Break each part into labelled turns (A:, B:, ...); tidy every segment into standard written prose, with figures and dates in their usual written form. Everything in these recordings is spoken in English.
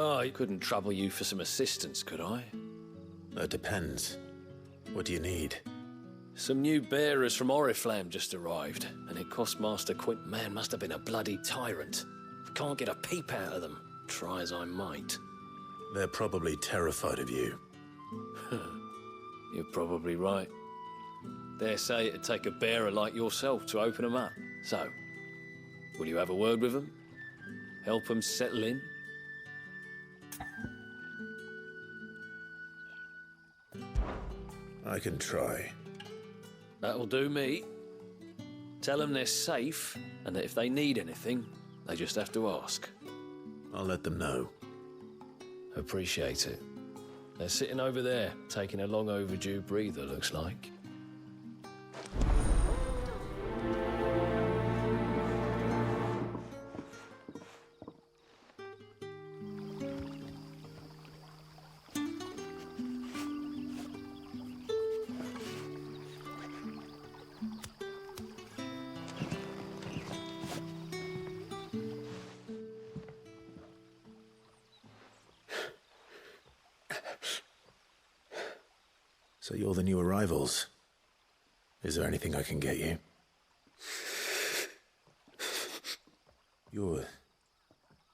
A: Oh, I couldn't trouble you for some assistance, could I?
B: That depends. What do you need?
A: Some new bearers from Oriflamme just arrived, and it cost Master Quint. Man must have been a bloody tyrant. Can't get a peep out of them, try as I might.
B: They're probably terrified of you.
A: You're probably right. Dare say it'd take a bearer like yourself to open them up. So, will you have a word with them? Help them settle in?
B: I can try.
A: That'll do me. Tell them they're safe, and that if they need anything, they just have to ask.
B: I'll let them know.
A: Appreciate it. They're sitting over there, taking a long overdue breather, looks like.
B: So you're the new arrivals. Is there anything I can get you? You're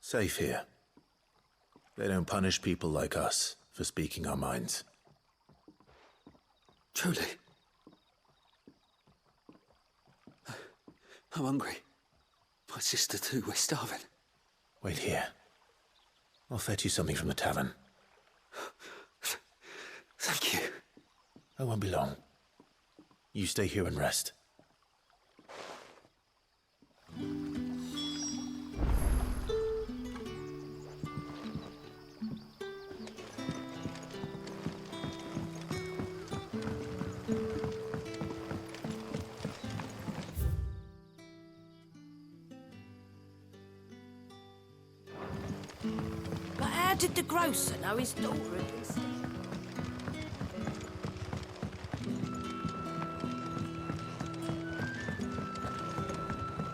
B: safe here. They don't punish people like us for speaking our minds.
C: Truly. I'm hungry. My sister too, we're starving.
B: Wait here. I'll fetch you something from the tavern.
C: Thank you.
B: I won't be long. You stay here and rest.
D: But how did the grocer know his daughter had been stealing?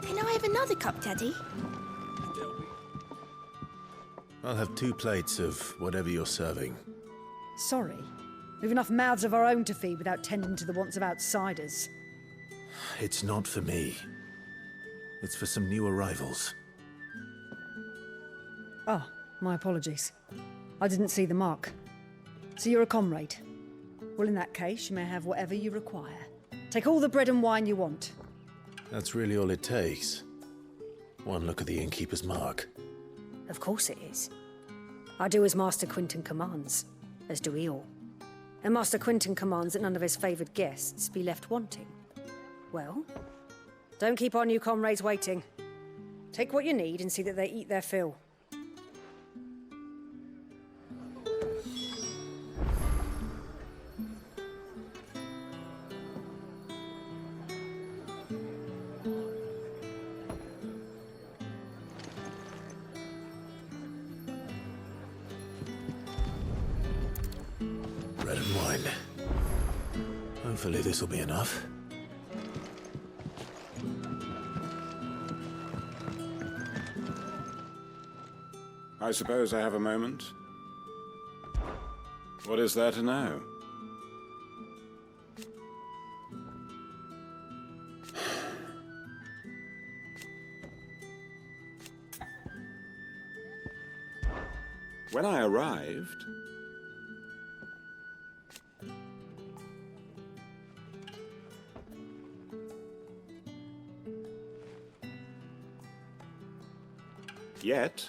E: Can I have another cup, Daddy?
B: I'll have 2 plates of whatever you're serving.
F: Sorry. We've enough mouths of our own to feed without tending to the wants of outsiders.
B: It's not for me. It's for some new arrivals.
F: Oh, my apologies. I didn't see the mark. So you're a comrade. Well, in that case, you may have whatever you require. Take all the bread and wine you want.
B: That's really all it takes. One look at the innkeeper's mark.
F: Of course it is. I do as Master Quinton commands, as do we all. And Master Quinton commands that none of his favoured guests be left wanting. Well, don't keep our new comrades waiting. Take what you need and see that they eat their fill.
B: Bread and wine. Hopefully this will be enough.
G: I suppose I have a moment. What is there to know? When I arrived, yet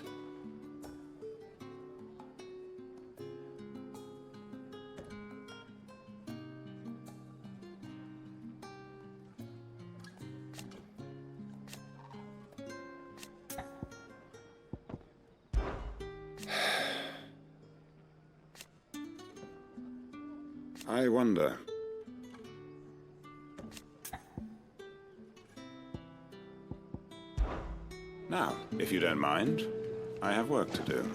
G: I wonder. Now, if you don't mind, I have work to do.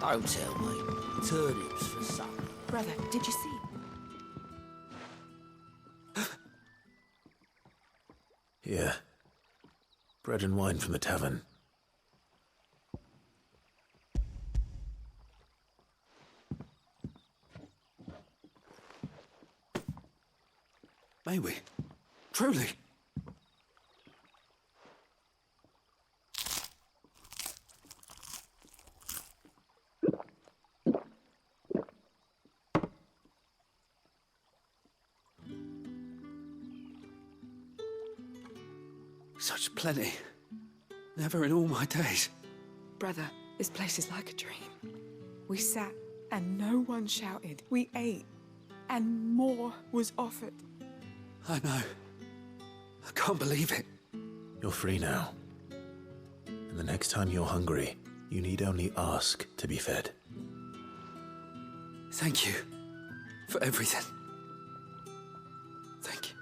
D: Don't tell me. Turnips for supper.
H: Brother, did you see?
B: Here. Bread and wine from the tavern.
C: May we? Truly? Such plenty. Never in all my days.
H: Brother, this place is like a dream. We sat and no one shouted. We ate and more was offered.
C: I know. I can't believe it.
B: You're free now. And the next time you're hungry, you need only ask to be fed.
C: Thank you for everything. Thank you.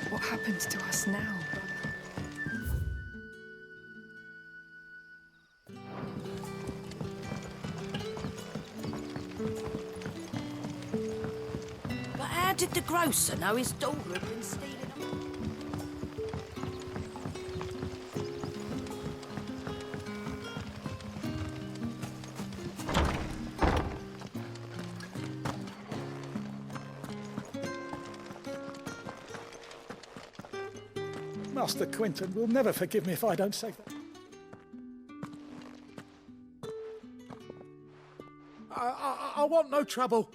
H: What happens to us now, brother?
D: But how did the grocer know his daughter had been stealing them?
I: Master Quinton will never forgive me if I don't say that. I want no trouble.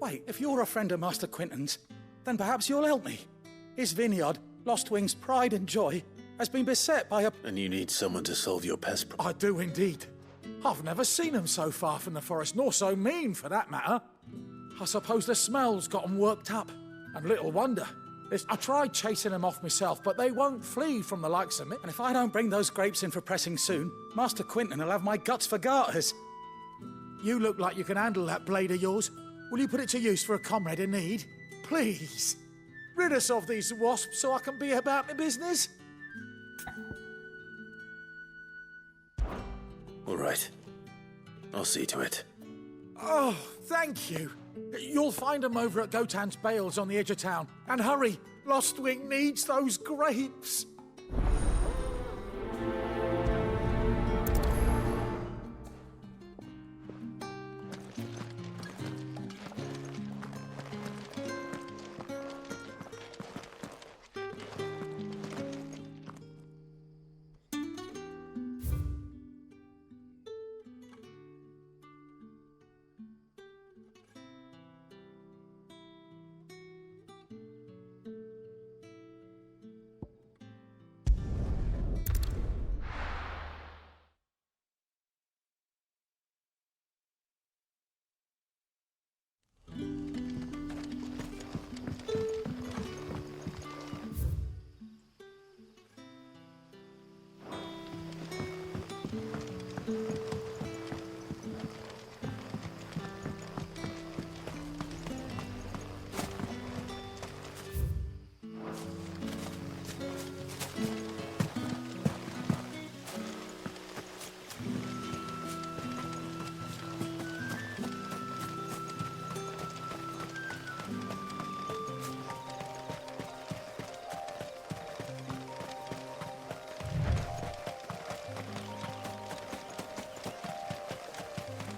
I: Wait, if you're a friend of Master Quinton's, then perhaps you'll help me. His vineyard, Lostwing's pride and joy, has been beset by a...
B: And you need someone to solve your pest problem.
I: I do indeed. I've never seen him so far from the forest, nor so mean, for that matter. I suppose the smell's got 'em worked up, and little wonder. I tried chasing them off myself, but they won't flee from the likes of me. And if I don't bring those grapes in for pressing soon, Master Quinton will have my guts for garters. You look like you can handle that blade of yours. Will you put it to use for a comrade in need? Please. Rid us of these wasps so I can be about my business.
B: All right. I'll see to it.
I: Oh, thank you. You'll find them over at Gotan's Bales on the edge of town. And hurry, Lostwing needs those grapes.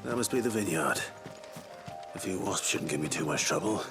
B: That must be the vineyard. A few wasps shouldn't give me too much trouble.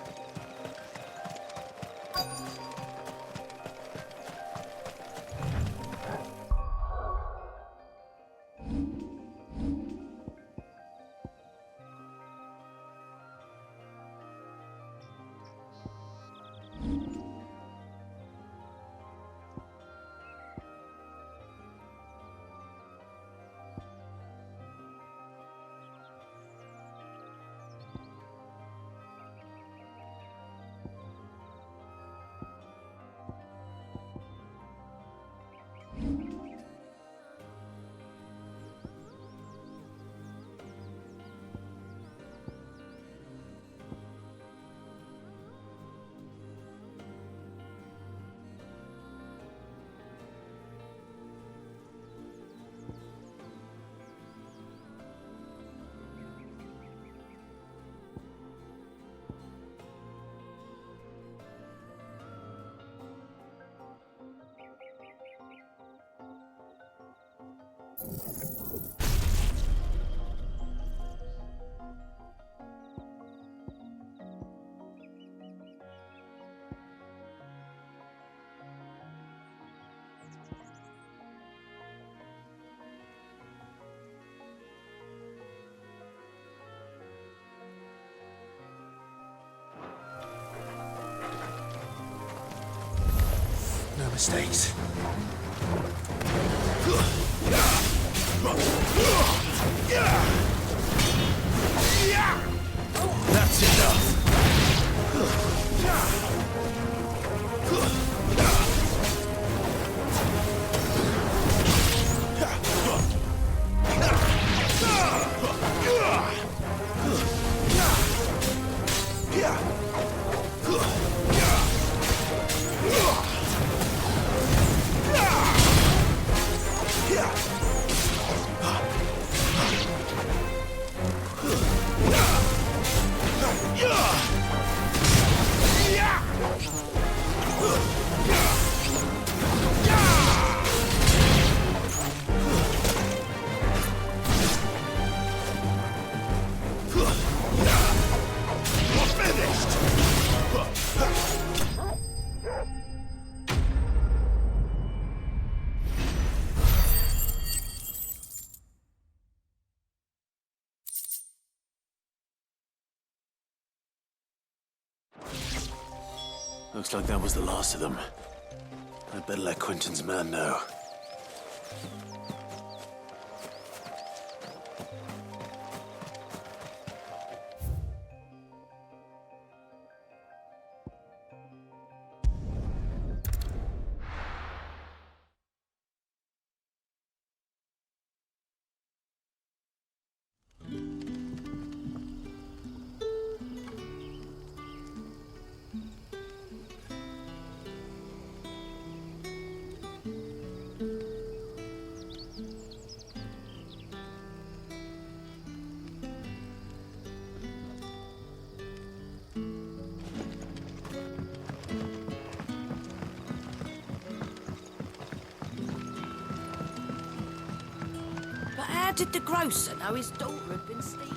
B: No mistakes. That's enough. Looks like that was the last of them. I'd better let Quentin's man know.
D: But how did the grocer know his daughter had been stealing?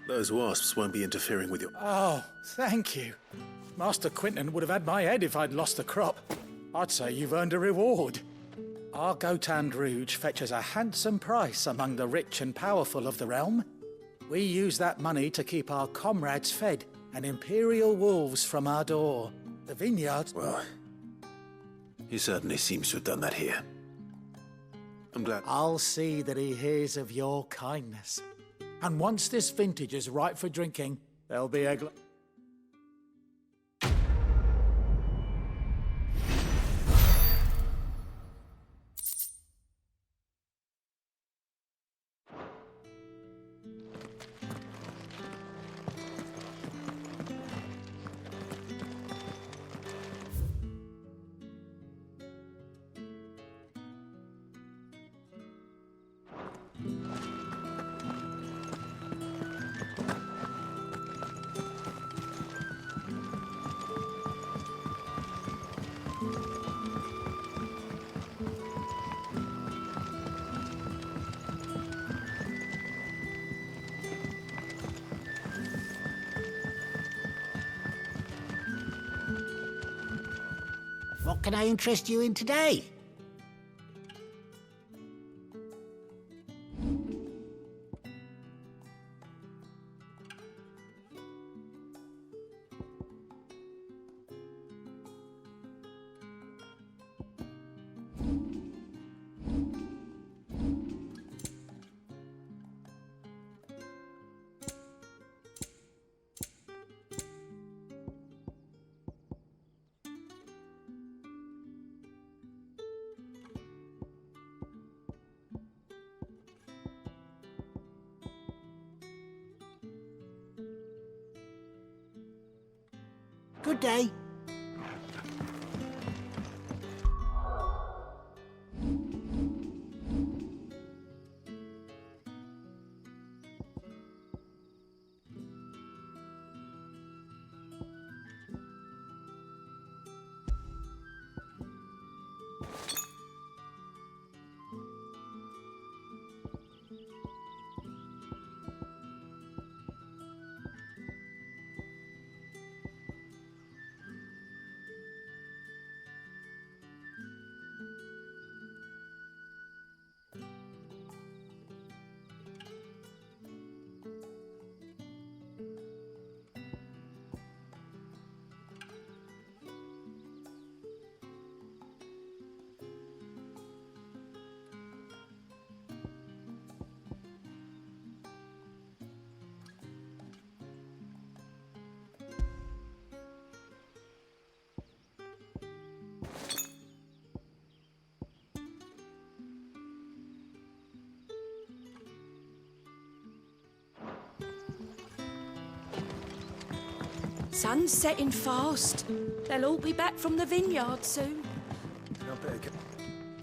B: Those wasps won't be interfering with your...
I: Oh, thank you. Master Quentin would have had my head if I'd lost the crop. I'd say you've earned a reward. Our Gotand Rouge fetches a handsome price among the rich and powerful of the realm. We use that money to keep our comrades fed and imperial wolves from our door. The vineyards...
B: Well, he certainly seems to have done that here. I'm glad...
I: I'll see that he hears of your kindness. And once this vintage is ripe for drinking, there'll be a...
J: What can I interest you in today? Good day.
D: Sun's setting fast. They'll all be back from the vineyard soon.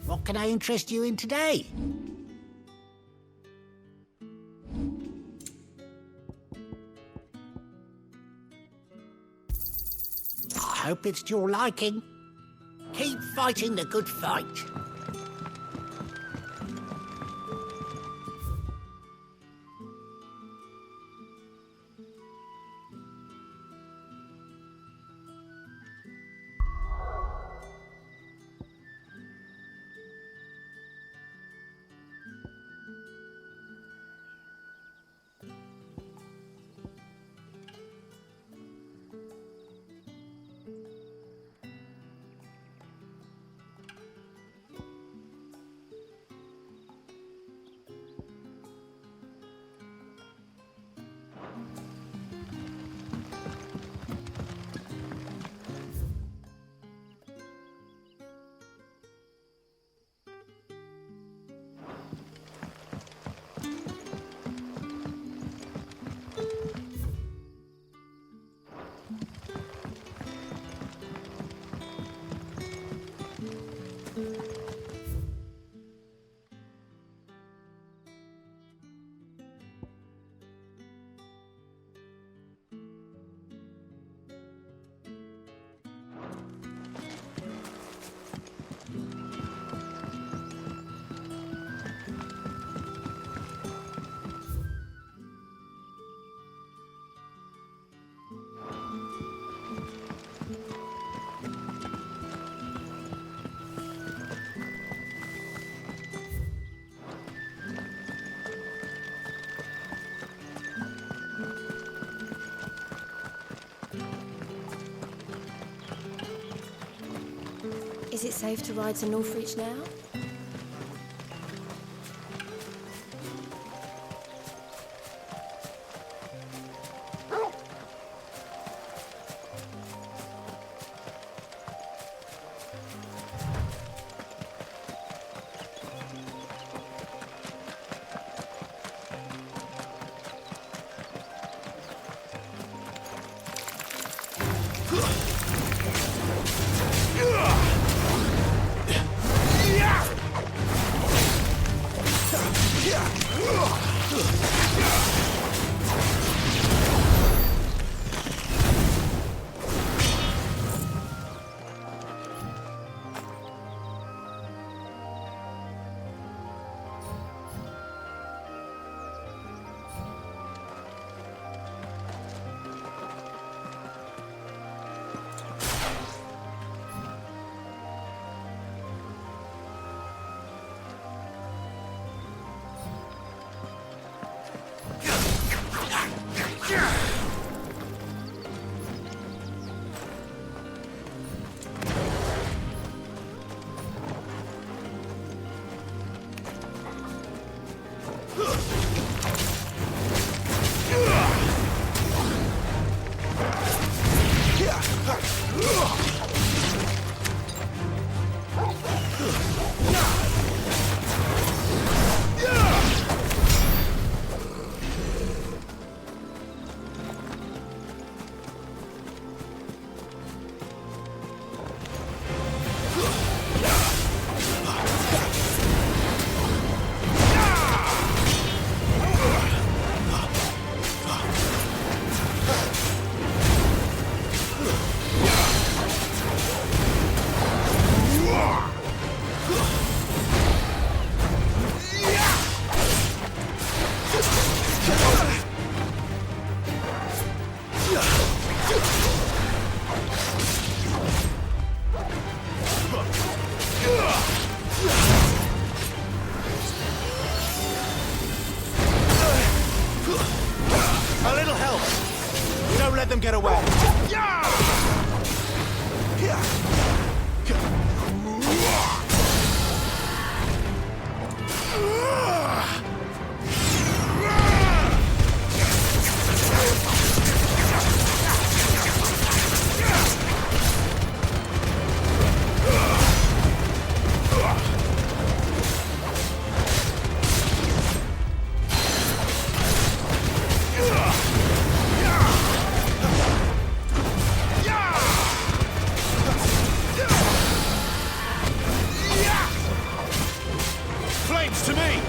J: What can I interest you in today? I hope it's to your liking. Keep fighting the good fight.
E: Is it safe to ride to Northreach now?
K: them get away. flames to me!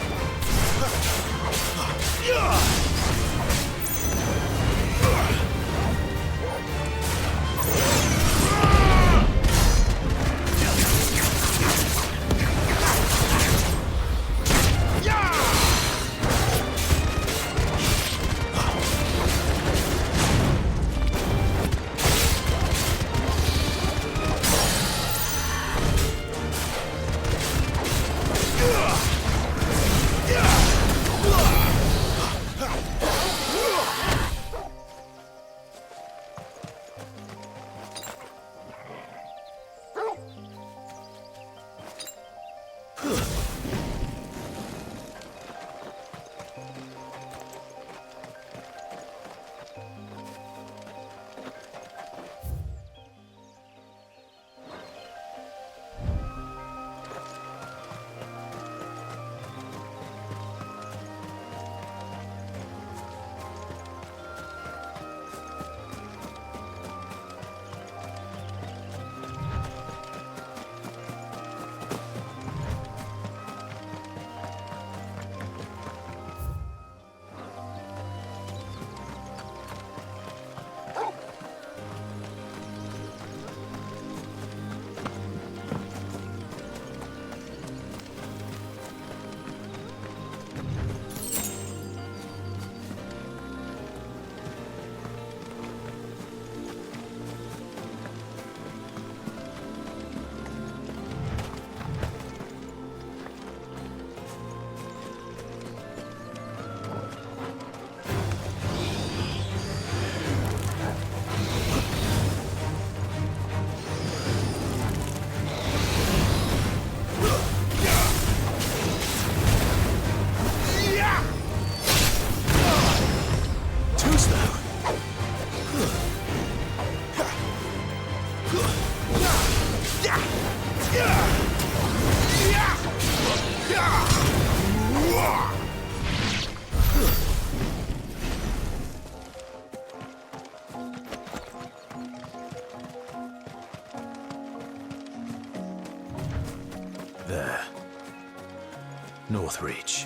B: There. North Reach.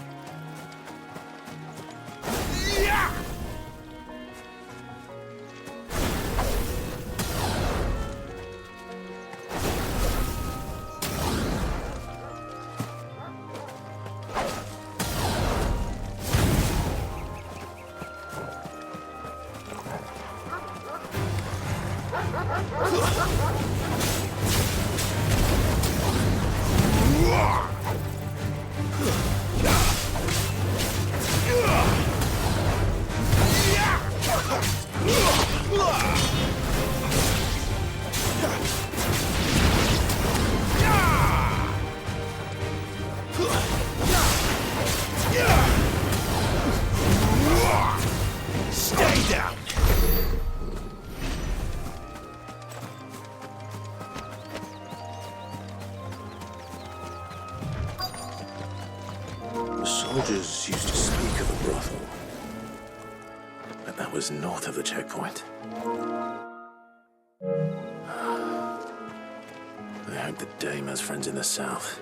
K: Stay down!
B: The soldiers used to speak of a brothel. But that was north of the checkpoint. I hope the dame has friends in the south.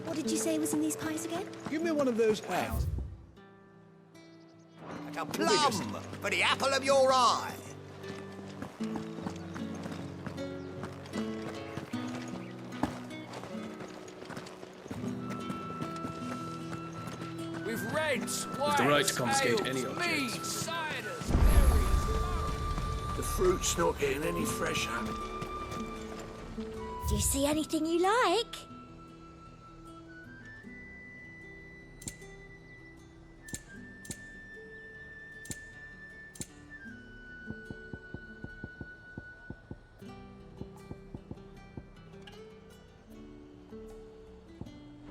E: What did you say was in these pies again?
K: Give me one of those eggs.
J: Like a plum for the apple of your eye.
A: We've reds, wines,
L: the right to confiscate
A: ales,
L: any object.
A: meads, ciders, berries.
I: The fruit's not getting any fresher.
E: Do you see anything you like?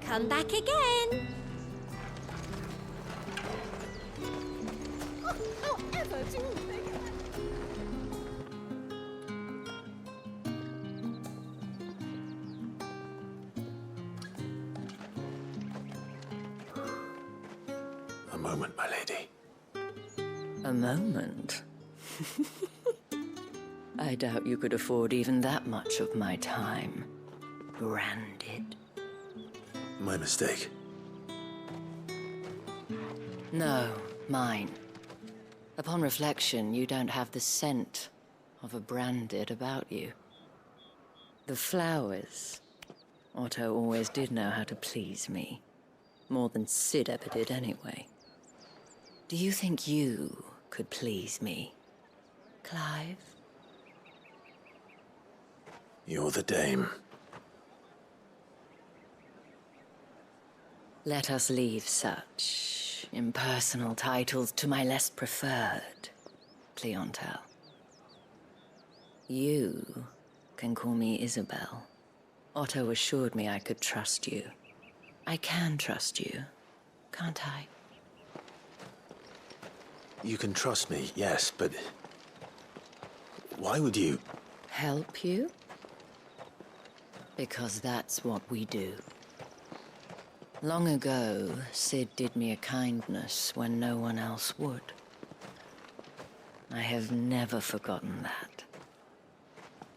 D: Come back again.
E: Oh, ever do they?
B: A moment, my lady.
L: A moment? I doubt you could afford even that much of my time. Branded.
B: My mistake.
L: No, mine. Upon reflection, you don't have the scent of a branded about you. The flowers. Otto always did know how to please me. More than Sid ever did anyway. Do you think you could please me, Clive?
B: You're the dame.
L: Let us leave such impersonal titles to my less preferred clientele. You can call me Isabel. Otto assured me I could trust you. I can trust you, can't I?
B: You can trust me, yes, but... why would you...
L: Help you? Because that's what we do. Long ago, Sid did me a kindness when no one else would. I have never forgotten that.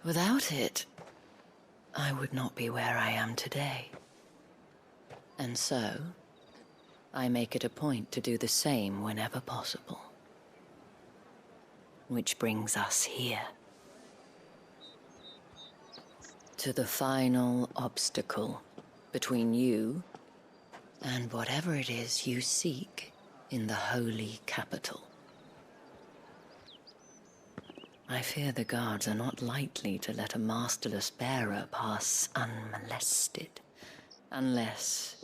L: Without it, I would not be where I am today. And so, I make it a point to do the same whenever possible. Which brings us here. To the final obstacle between you and whatever it is you seek in the holy capital. I fear the guards are not likely to let a masterless bearer pass unmolested. Unless...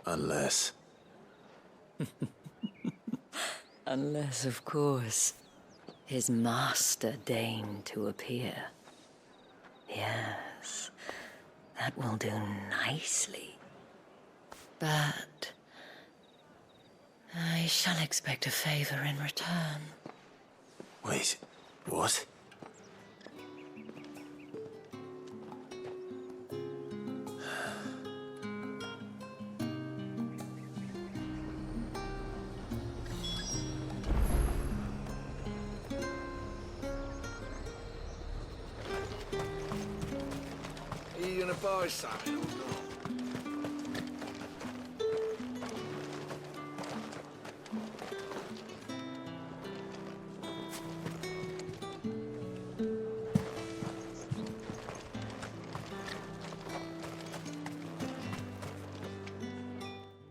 B: Unless...
L: Unless, of course, his master deigned to appear. Yes, that will do nicely. But... I shall expect a favor in return.
B: Wait, what?
K: Are you gonna buy something or not?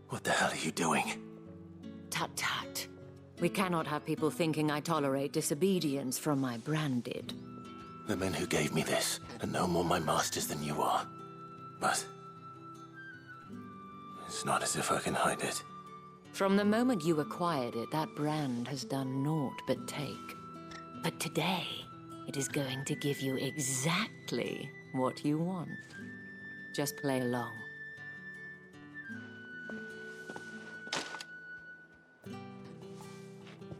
B: What the hell are you doing?
L: Tut tut. We cannot have people thinking I tolerate disobedience from my branded.
B: The men who gave me this are no more my masters than you are. But... it's not as if I can hide it.
L: From the moment you acquired it, that brand has done naught but take. But today, it is going to give you exactly what you want. Just play along.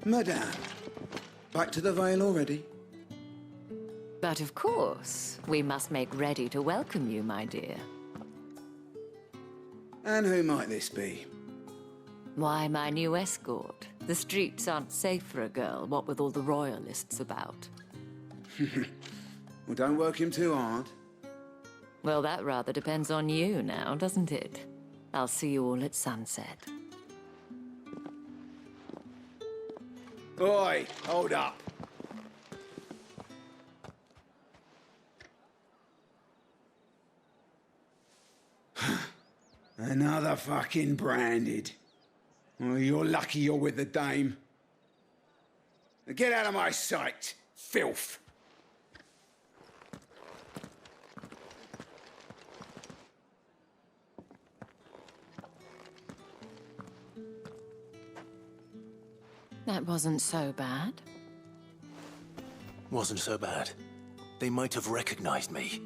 M: Madame, back to the Vale already?
L: But of course, we must make ready to welcome you, my dear.
M: And who might this be?
L: Why, my new escort. The streets aren't safe for a girl, what with all the royalists about.
M: Well, don't work him too hard.
L: Well, that rather depends on you now, doesn't it? I'll see you all at sunset.
M: Oi, hold up. Another fucking branded. Well, you're lucky you're with the dame. Now get out of my sight, filth.
L: That wasn't so bad.
B: Wasn't so bad. They might have recognized me.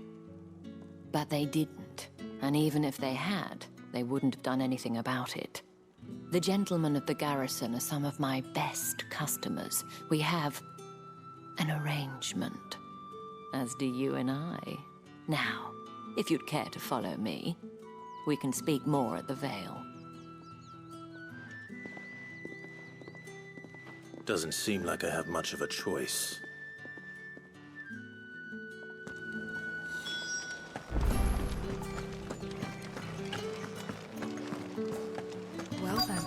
L: But they didn't. And even if they had, they wouldn't have done anything about it. The gentlemen of the garrison are some of my best customers. We have an arrangement, as do you and I. Now, if you'd care to follow me, we can speak more at the Vale.
B: Doesn't seem like I have much of a choice.
F: Well then.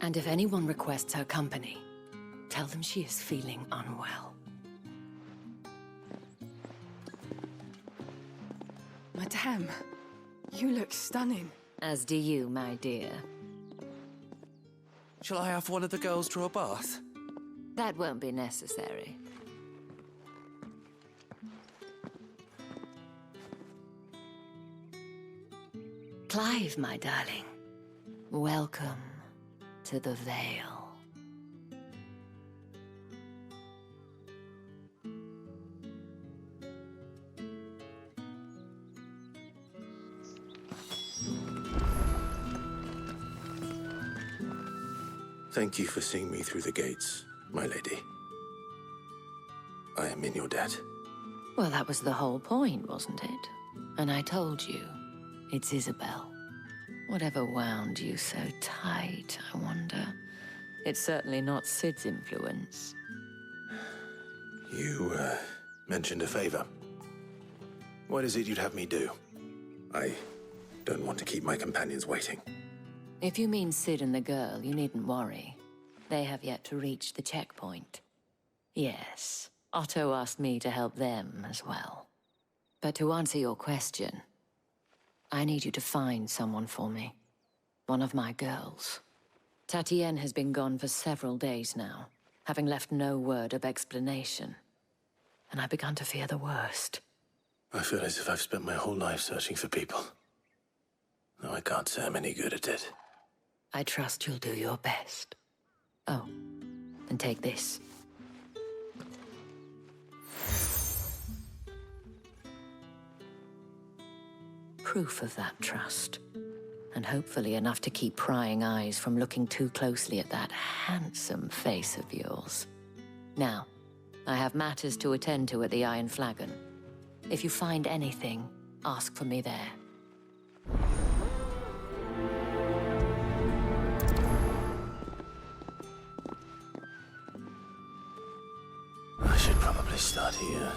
L: And if anyone requests her company, tell them she is feeling unwell.
H: Madame, you look stunning.
L: As do you, my dear.
C: Shall I have one of the girls draw a bath?
L: That won't be necessary. Clive, my darling. Welcome to the Vale.
B: Thank you for seeing me through the gates, my lady. I am in your debt.
L: Well, that was the whole point, wasn't it? And I told you, it's Isabel. Whatever wound you so tight, I wonder. It's certainly not Sid's influence.
B: You, mentioned a favor. What is it you'd have me do? I don't want to keep my companions waiting.
L: If you mean Sid and the girl, you needn't worry. They have yet to reach the checkpoint. Yes, Otto asked me to help them as well. But to answer your question, I need you to find someone for me. One of my girls. Tatienne has been gone for several days now, having left no word of explanation. And I began to fear the worst.
B: I feel as if I've spent my whole life searching for people. No, I can't say I'm any good at it.
L: I trust you'll do your best. Oh, and take this. Proof of that trust. And hopefully enough to keep prying eyes from looking too closely at that handsome face of yours. Now, I have matters to attend to at the Iron Flagon. If you find anything, ask for me there.
B: I should probably start here.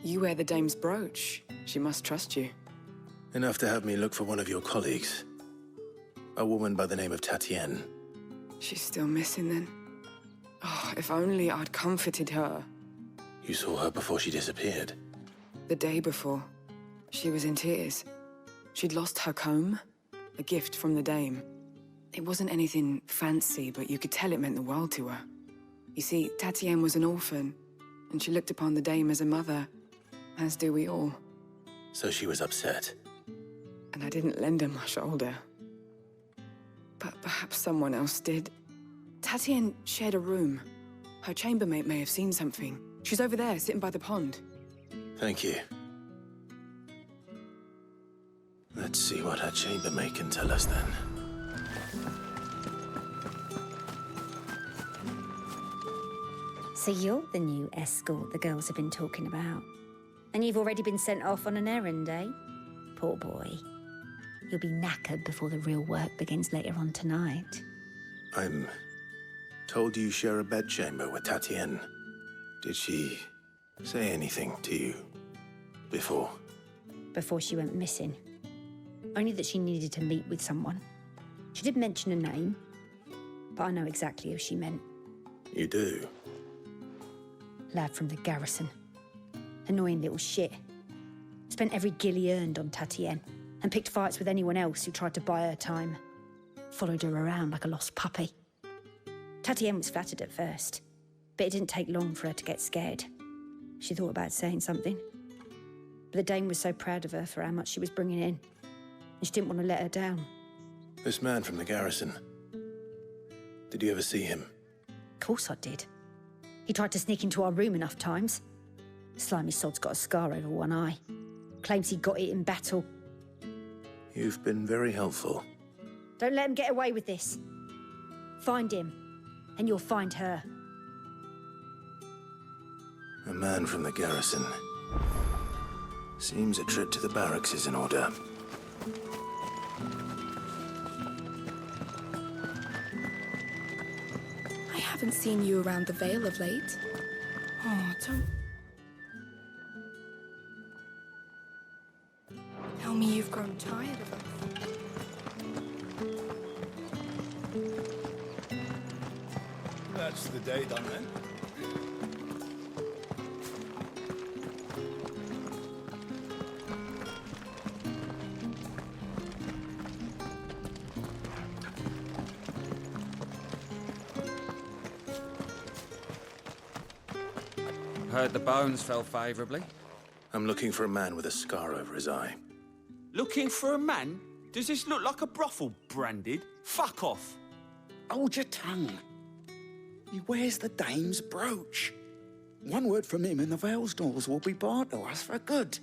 H: You wear the dame's brooch. She must trust you.
B: Enough to have me look for one of your colleagues. A woman by the name of Tatienne.
H: She's still missing then. Oh, if only I'd comforted her.
B: You saw her before she disappeared.
H: The day before. She was in tears. She'd lost her comb, a gift from the dame. It wasn't anything fancy, but you could tell it meant the world to her. You see, Tatienne was an orphan, and she looked upon the dame as a mother, as do we all.
B: So she was upset.
H: And I didn't lend her my shoulder. But perhaps someone else did. Tatienne shared a room. Her chambermaid may have seen something. She's over there, sitting by the pond.
B: Thank you. Let's see what her chambermaid can tell us then.
F: So you're the new escort the girls have been talking about. And you've already been sent off on an errand, eh? Poor boy. You'll be knackered before the real work begins later on tonight.
B: I'm told you share a bedchamber with Tatienne. Did she say anything to you before?
F: Before she went missing. Only that she needed to meet with someone. She did mention a name, but I know exactly who she meant.
B: You do?
F: Lad from the garrison. Annoying little shit. Spent every guil he earned on Tatienne, and picked fights with anyone else who tried to buy her time. Followed her around like a lost puppy. Tatienne was flattered at first, but it didn't take long for her to get scared. She thought about saying something, but the dame was so proud of her for how much she was bringing in, and she didn't want to let her down.
B: This man from the garrison. Did you ever see him?
F: Of course I did. He tried to sneak into our room enough times. Slimy sod's got a scar over one eye. Claims he got it in battle.
B: You've been very helpful.
F: Don't let him get away with this. Find him, and you'll find her.
B: A man from the garrison. Seems a trip to the barracks is in order.
E: I haven't seen you around the Vale of late. Oh, don't... Tell me you've grown tired of us.
K: That's the day done then.
C: Heard the bones fell favourably.
B: I'm looking for a man with a scar over his eye.
N: Looking for a man? Does this look like a brothel, Branded? Fuck off.
M: Hold your tongue. He wears the dame's brooch. One word from him and the Vale's doors will be barred to us for good.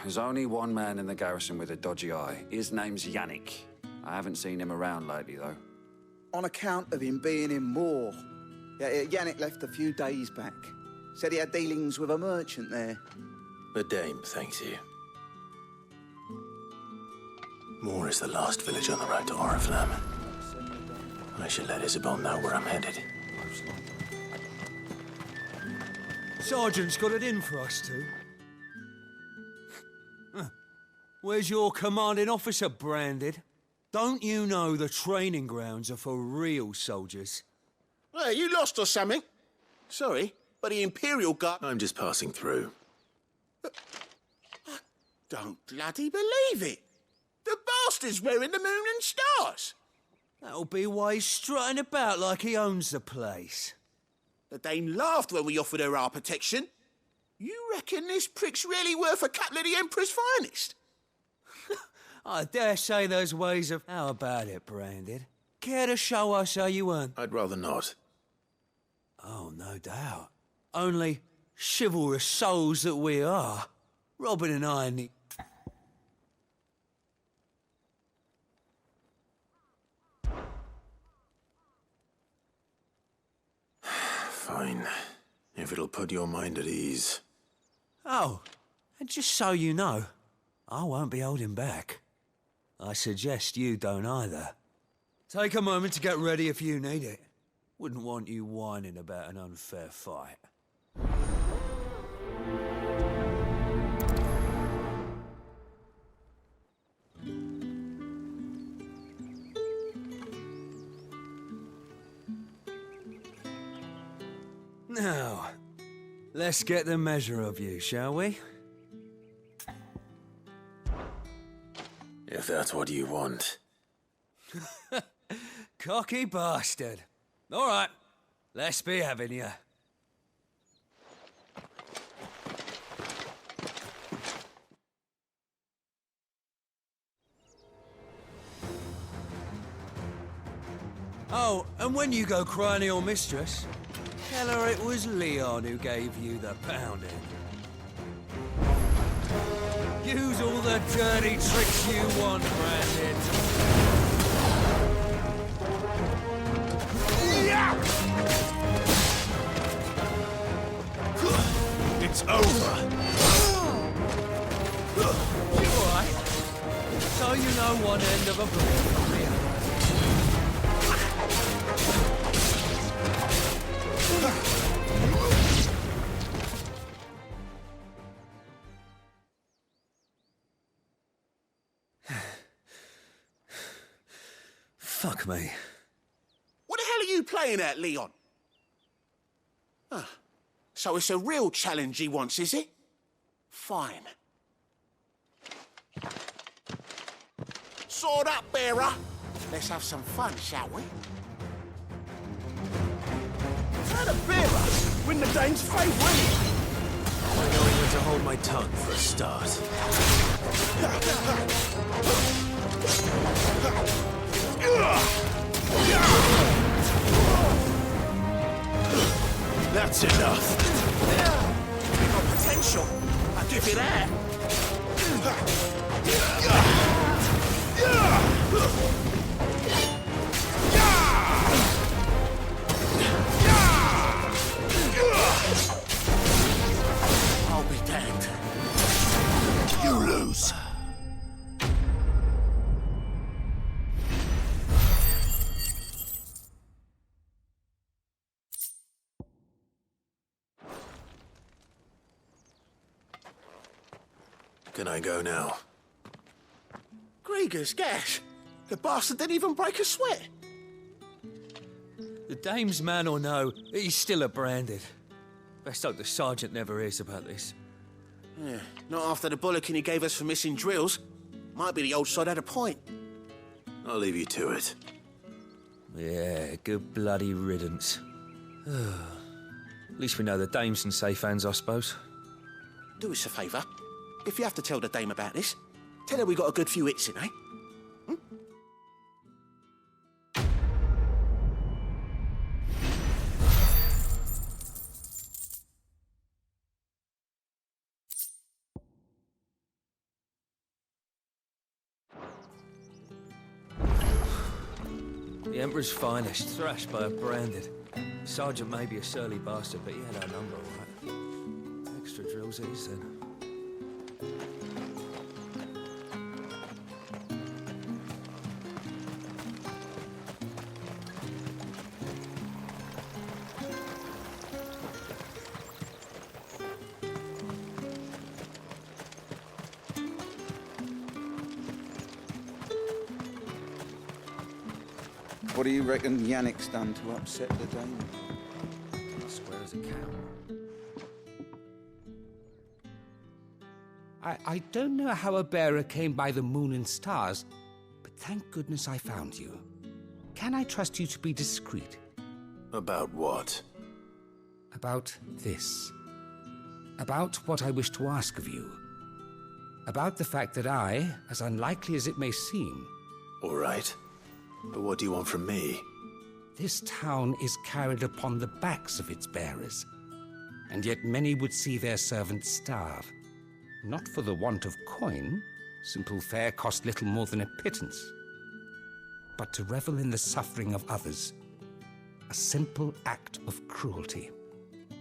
C: There's only one man in the garrison with a dodgy eye. His name's Yannick. I haven't seen him around lately, though.
M: On account of him being in war. Yeah, Yannick left a few days back. Said he had dealings with a merchant there.
B: The dame thanks you. Moor is the last village on the road to Oriflamme. I should let Isabel know where I'm headed.
O: Sergeant's got it in for us two. Where's your commanding officer, Branded? Don't you know the training grounds are for real soldiers?
K: Hey, you lost or something? Sorry, but the Imperial Guard...
B: I'm just passing through.
K: I don't bloody believe it. The bastard's wearing the moon and stars.
O: That'll be why he's strutting about like he owns the place.
K: The dame laughed when we offered her our protection. You reckon this prick's really worth a couple of the Emperor's finest?
O: I dare say there's ways of... How about it, Branded? Care to show us how you earn?
B: I'd rather not.
O: Oh, no doubt. Only chivalrous souls that we are. Robin and I need...
B: Fine. If it'll put your mind at ease.
O: Oh, and just so you know, I won't be holding back. I suggest you don't either. Take a moment to get ready if you need it. Wouldn't want you whining about an unfair fight. Now, let's get the measure of you, shall we?
B: If that's what you want.
O: Cocky bastard. All right, let's be having you. Oh, and when you go crying to your mistress, tell her it was Leon who gave you the pounding. Use all the dirty tricks you want, Branded.
K: It's over.
O: You all right? So you know one end of a blade from the other. Fuck me.
K: What the hell are you playing at, Leon? Ah, so it's a real challenge he wants, is it? Fine. Sword up, bearer. Let's have some fun, shall we?
B: How the bearer win the dame's favourite?
A: By knowing when to hold my tongue for a start.
B: That's enough.
K: Got potential. I'll give you that. I'll be damned.
B: You lose. Can I go now?
K: Grieger's gas. The bastard didn't even break a sweat.
O: The dame's man or no, he's still a branded. Best hope the sergeant never hears about this.
K: Yeah, not after the bullocking he gave us for missing drills. Might be the old sod had a point.
B: I'll leave you to it.
O: Yeah, good bloody riddance. At least we know the dame's in safe hands, I suppose.
K: Do us a favour. If you have to tell the dame about this, tell her we got a good few hits in, eh?
O: The Emperor's finest, thrashed by a branded. Sergeant may be a surly bastard, but he had our number, all right. Extra drills it is, then.
C: What do you reckon Yannick's done to upset the dame?
O: Square as a cow.
J: I don't know how a bearer came by the moon and stars, but thank goodness I found you. Can I trust you to be discreet?
B: About what?
J: About this. About what I wish to ask of you. About the fact that I, as unlikely as it may seem...
B: All right. But what do you want from me?
J: This town is carried upon the backs of its bearers, and yet many would see their servants starve. Not for the want of coin, simple fare cost little more than a pittance, but to revel in the suffering of others, a simple act of cruelty.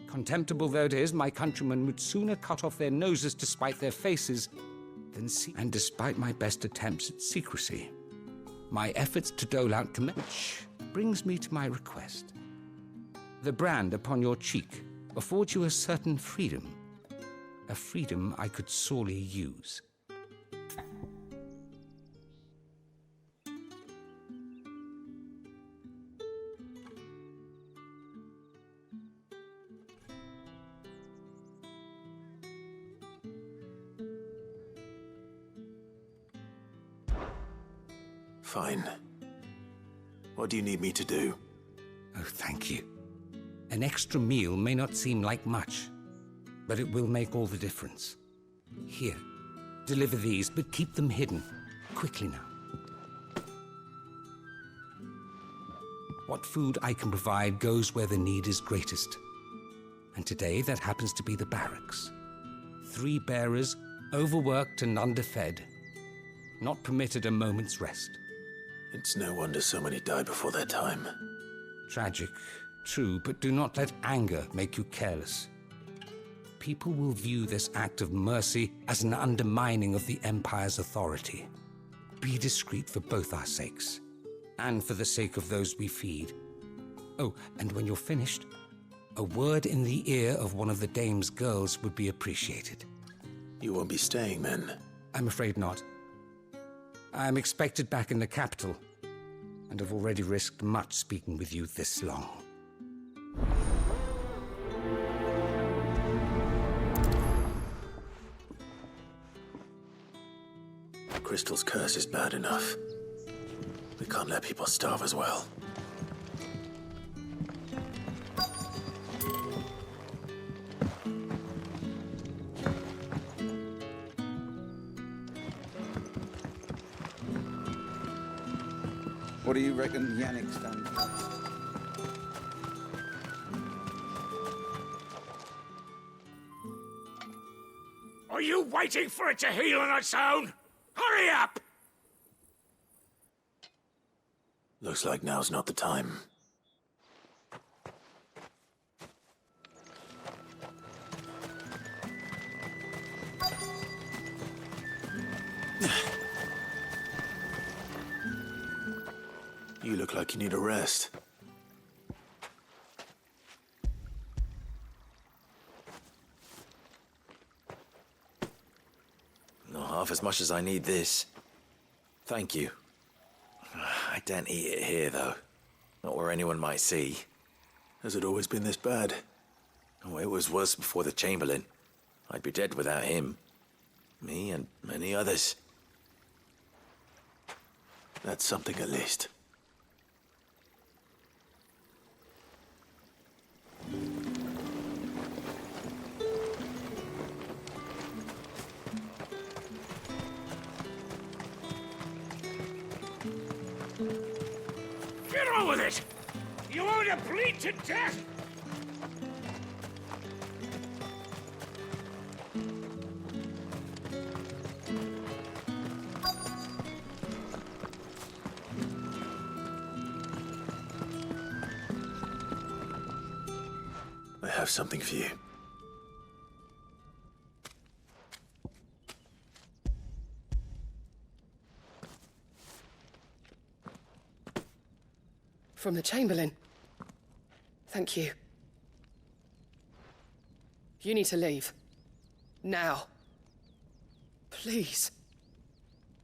J: Contemptible though it is, my countrymen would sooner cut off their noses to spite their faces than see. And despite my best attempts at secrecy, my efforts to dole out which brings me to my request. The brand upon your cheek affords you a certain freedom, a freedom I could sorely use.
B: Fine. What do you need me to do?
J: Oh, thank you. An extra meal may not seem like much, but it will make all the difference. Here, deliver these, but keep them hidden. Quickly now. What food I can provide goes where the need is greatest. And today, that happens to be the barracks. 3 bearers, overworked and underfed, not permitted a moment's rest.
B: It's no wonder so many die before their time.
J: Tragic, true, but do not let anger make you careless. People will view this act of mercy as an undermining of the Empire's authority. Be discreet for both our sakes, and for the sake of those we feed. Oh, and when you're finished, a word in the ear of one of the dame's girls would be appreciated.
B: You won't be staying then?
J: I'm afraid not. I'm expected back in the capital, and have already risked much speaking with you this long.
B: Crystal's curse is bad enough. We can't let people starve as well.
M: What do you reckon Yannick's done?
P: Are you waiting for it to heal on its own? Hurry up!
B: Looks like now's not the time. You look like you need a rest.
Q: Not half as much as I need this. Thank you. I daren't eat it here, though. Not where anyone might see.
B: Has it always been this bad?
Q: Oh, it was worse before the Chamberlain. I'd be dead without him. Me and many others.
B: That's something at least.
P: Get on with it! You want to bleed to death?
B: I have something for you.
R: From the Chamberlain. Thank you. You need to leave. Now. Please.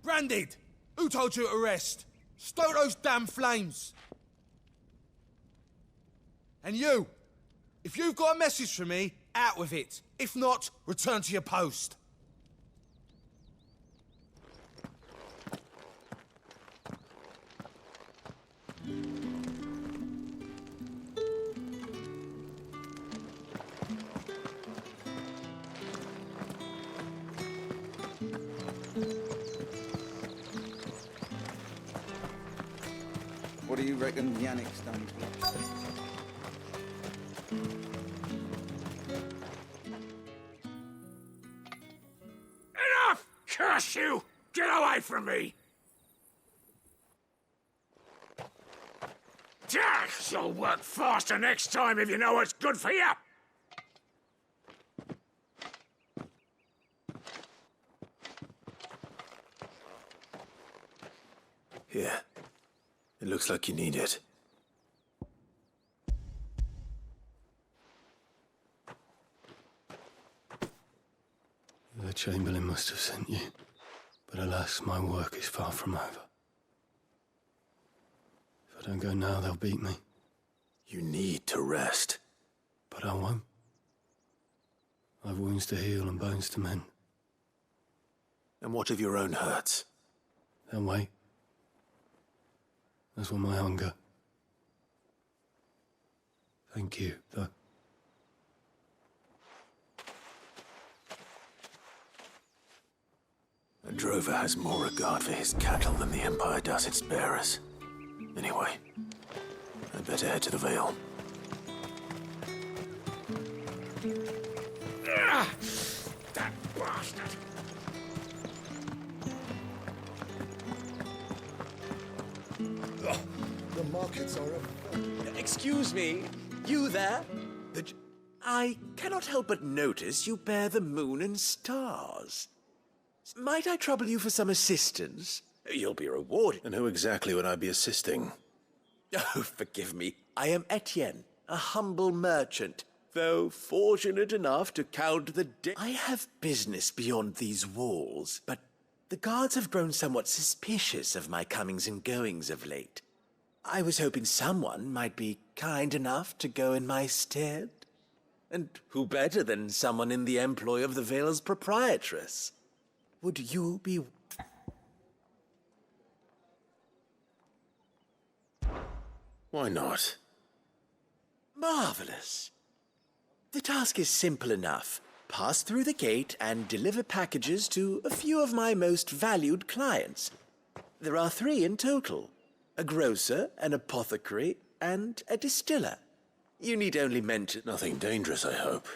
O: Branded! Who told you to rest? Stoke those damn flames! And you! If you've got a message for me, out with it. If not, return to your post.
M: What do you reckon Yannick's done?
P: Enough! Curse you! Get away from me! You'll work faster next time if you know what's good for you!
B: Here. It looks like you need it. The Chamberlain must have sent you, but alas, my work is far from over. If I don't go now, they'll beat me. You need to rest. But I won't. I've wounds to heal and bones to mend. And what of your own hurts? They'll wait. As will my hunger. Thank you, though. A drover has more regard for his cattle than the Empire does its bearers. Anyway, I'd better head to the Vale.
P: That bastard!
S: The markets are
Q: Excuse me, you there? I cannot help but notice you bear the moon and stars. Might I trouble you for some assistance? You'll be rewarded.
B: And who exactly would I be assisting?
Q: Oh, forgive me. I am Etienne, a humble merchant, though fortunate enough to count the I have business beyond these walls, but the guards have grown somewhat suspicious of my comings and goings of late. I was hoping someone might be kind enough to go in my stead. And who better than someone in the employ of the Vale's proprietress? Would you be...
B: Why not?
Q: Marvelous. The task is simple enough. Pass through the gate and deliver packages to a few of my most valued clients. There are 3 in total. A grocer, an apothecary, and a distiller. You need only mention...
B: Nothing dangerous, I hope.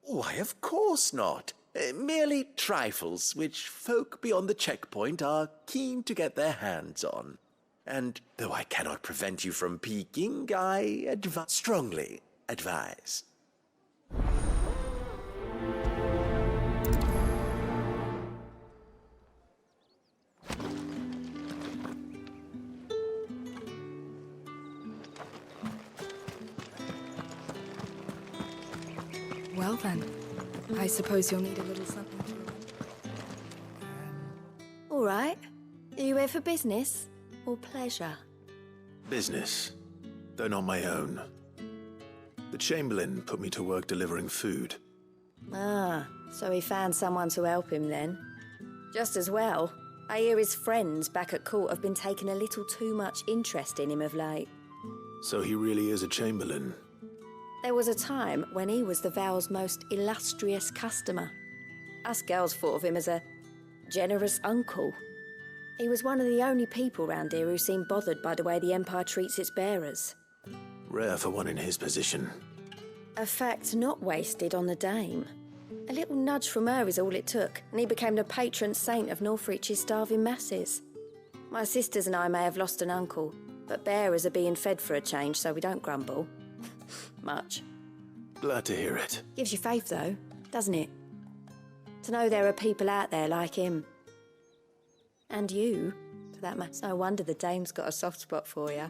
Q: Why, of course not. Merely trifles which folk beyond the checkpoint are keen to get their hands on. And though I cannot prevent you from peeking, I strongly advise.
E: Well then, I suppose you'll need a little something to...
S: All right. Are you here for business or pleasure?
B: Business, though not my own. The Chamberlain put me to work delivering food.
S: Ah, so he found someone to help him then. Just as well. I hear his friends back at court have been taking a little too much interest in him of late.
B: So he really is a Chamberlain.
S: There was a time when he was the Vale's most illustrious customer. Us girls thought of him as a generous uncle. He was one of the only people round here who seemed bothered by the way the Empire treats its bearers.
B: Rare for one in his position.
S: A fact not wasted on the Dame. A little nudge from her is all it took, and he became the patron saint of Northreach's starving masses. My sisters and I may have lost an uncle, but bearers are being fed for a change, so we don't grumble. Much.
B: Glad to hear it.
S: Gives you faith, though, doesn't it? To know there are people out there like him. And you, for that matter. It's no wonder the Dame's got a soft spot for you.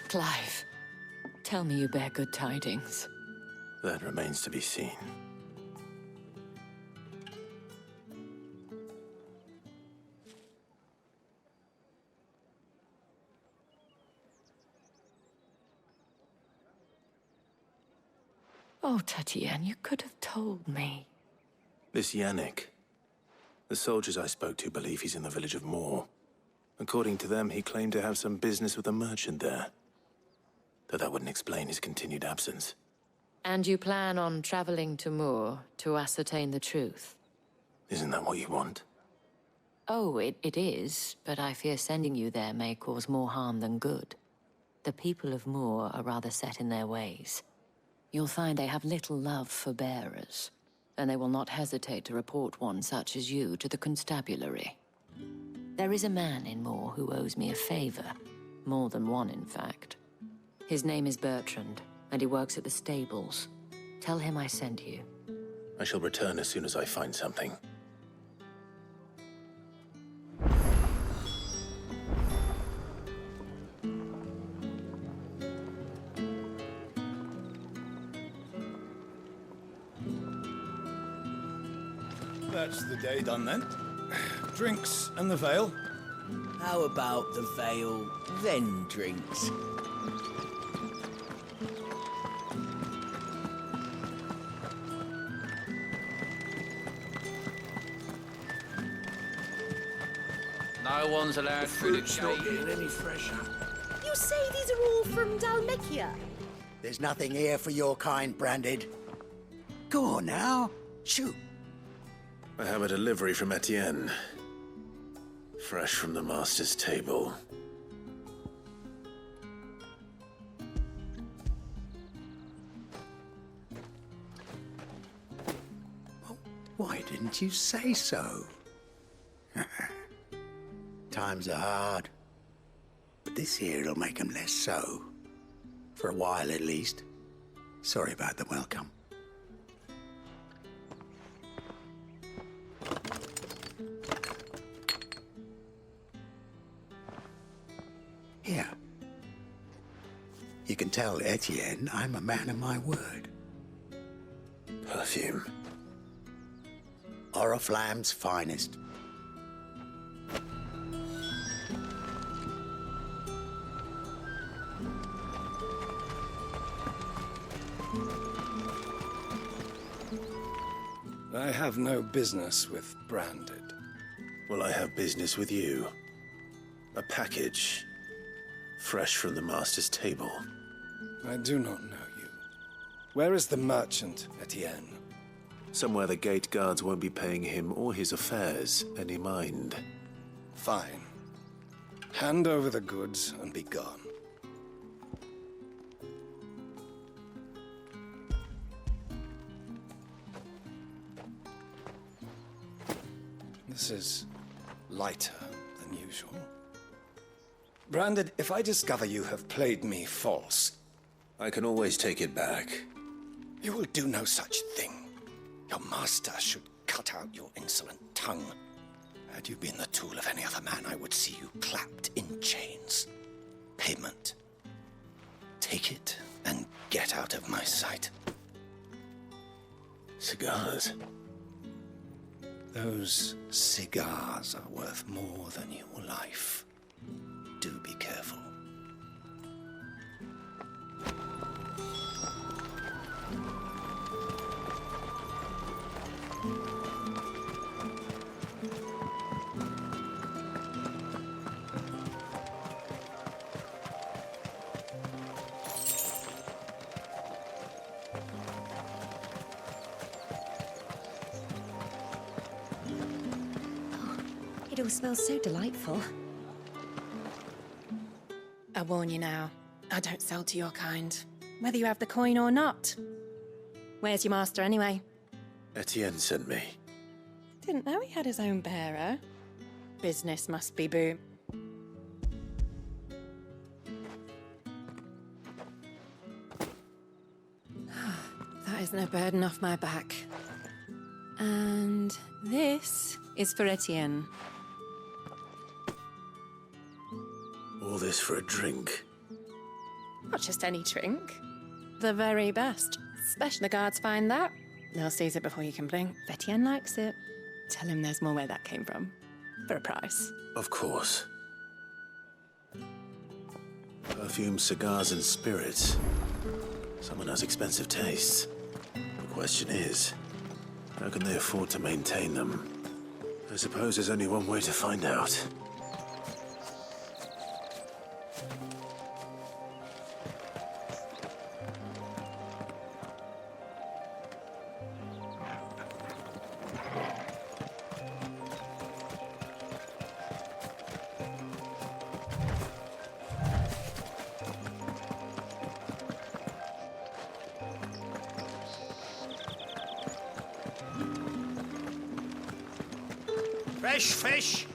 L: Clive, tell me you bear good tidings.
B: That remains to be seen.
L: Oh, Tatiana, you could have told me.
B: This Yannick. The soldiers I spoke to believe he's in the village of Moor. According to them, he claimed to have some business with a merchant there. Though that wouldn't explain his continued absence.
L: And you plan on traveling to Moor to ascertain the truth?
B: Isn't that what you want?
L: Oh, it is, but I fear sending you there may cause more harm than good. The people of Moor are rather set in their ways. You'll find they have little love for bearers, and they will not hesitate to report one such as you to the constabulary. There is a man in Moor who owes me a favor. More than one, in fact. His name is Bertrand, and he works at the stables. Tell him I sent you.
B: I shall return as soon as I find something.
T: That's the day done then. Drinks and the Vale.
U: How about the Vale, then drinks?
V: No one's allowed through the gate.
K: Not getting any fresher.
D: You say these are all from Dalmekia?
U: There's nothing here for your kind, Branded. Go on now, shoot.
B: I have a delivery from Etienne. Fresh from the master's table.
U: Why didn't you say so? Times are hard. But but this here'll make 'em less so. For a while, at least. Sorry about the welcome. Here. You can tell Etienne I'm a man of my word.
B: Perfume.
U: Oriflamme's finest.
B: I have no business with Branded. Well, I have business with you. A package, fresh from the Master's table. I do not know you. Where is the merchant, Etienne? Somewhere the gate guards won't be paying him or his affairs any mind. Fine. Hand over the goods and be gone. This is lighter than usual. Branded, if I discover you have played me false, I can always take it back. You will do no such thing. Your master should cut out your insolent tongue. Had you been the tool of any other man, I would see you clapped in chains. Payment. Take it and get out of my sight. Cigars. Those cigars are worth more than your life. Do be careful.
F: It all smells so delightful.
E: I warn you now, I don't sell to your kind, whether you have the coin or not. Where's your master anyway?
B: Etienne sent me.
E: Didn't know he had his own bearer. Business must be boom. That is no burden off my back. And this is for Etienne.
B: All this for a drink.
E: Not just any drink. The very best. Especially the guards find that. They'll seize it before you can blink. If Etienne likes it, tell him there's more where that came from. For a price.
B: Of course. Perfume, cigars, and spirits. Someone has expensive tastes. The question is, how can they afford to maintain them? I suppose there's only one way to find out.
P: Fresh fish!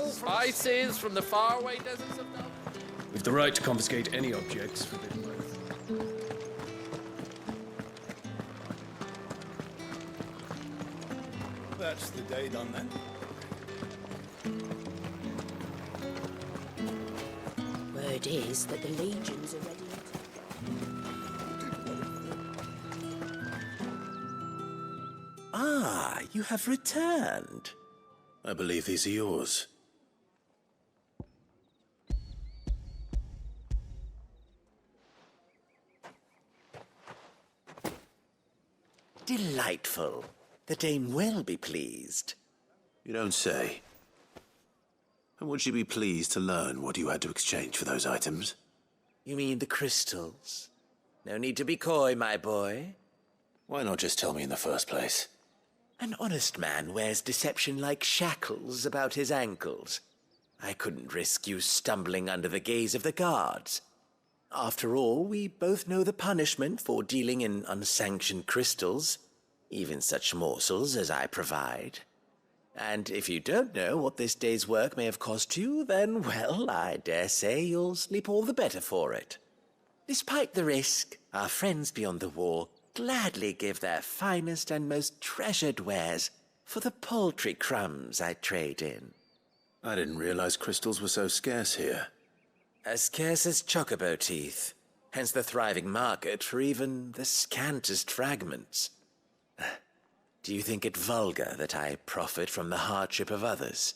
V: Spices from the faraway deserts of Delta.
A: We've the right to confiscate any objects forbidden by
T: That's the day done then.
D: Word is that the legions are ready.
Q: Ah, you have returned.
B: I believe these are yours.
Q: Delightful. The dame will be pleased.
B: You don't say. And would she be pleased to learn what you had to exchange for those items?
Q: You mean the crystals? No need to be coy, my boy.
B: Why not just tell me in the first place?
Q: An honest man wears deception like shackles about his ankles. I couldn't risk you stumbling under the gaze of the guards. After all, we both know the punishment for dealing in unsanctioned crystals, even such morsels as I provide. And if you don't know what this day's work may have cost you, then, well, I dare say you'll sleep all the better for it. Despite the risk, our friends beyond the wall gladly give their finest and most treasured wares for the paltry crumbs I trade in.
B: I didn't realize crystals were so scarce here.
Q: As scarce as chocobo teeth, hence the thriving market for even the scantest fragments. Do you think it vulgar that I profit from the hardship of others?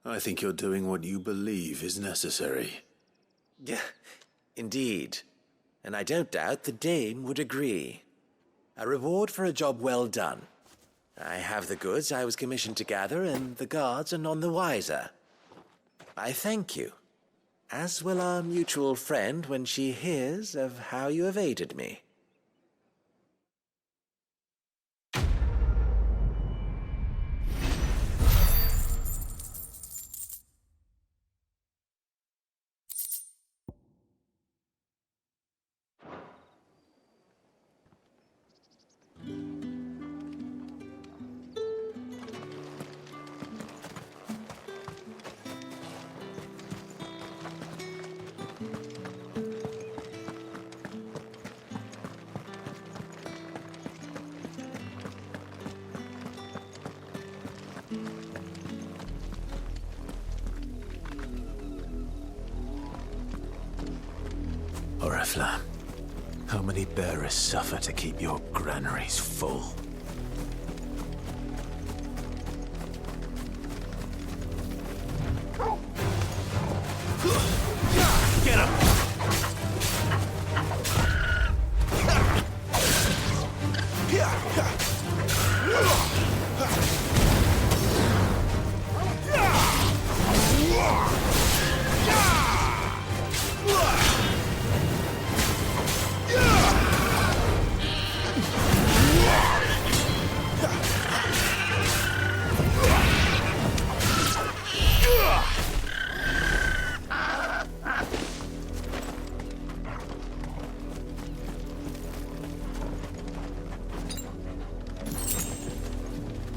B: I think you're doing what you believe is necessary.
Q: Yeah, indeed. And I don't doubt the dame would agree. A reward for a job well done. I have the goods I was commissioned to gather, and the guards are none the wiser. I thank you, as will our mutual friend when she hears of how you have aided me.
B: Oriflamme, how many bearers suffer to keep your granaries full?
K: Get him!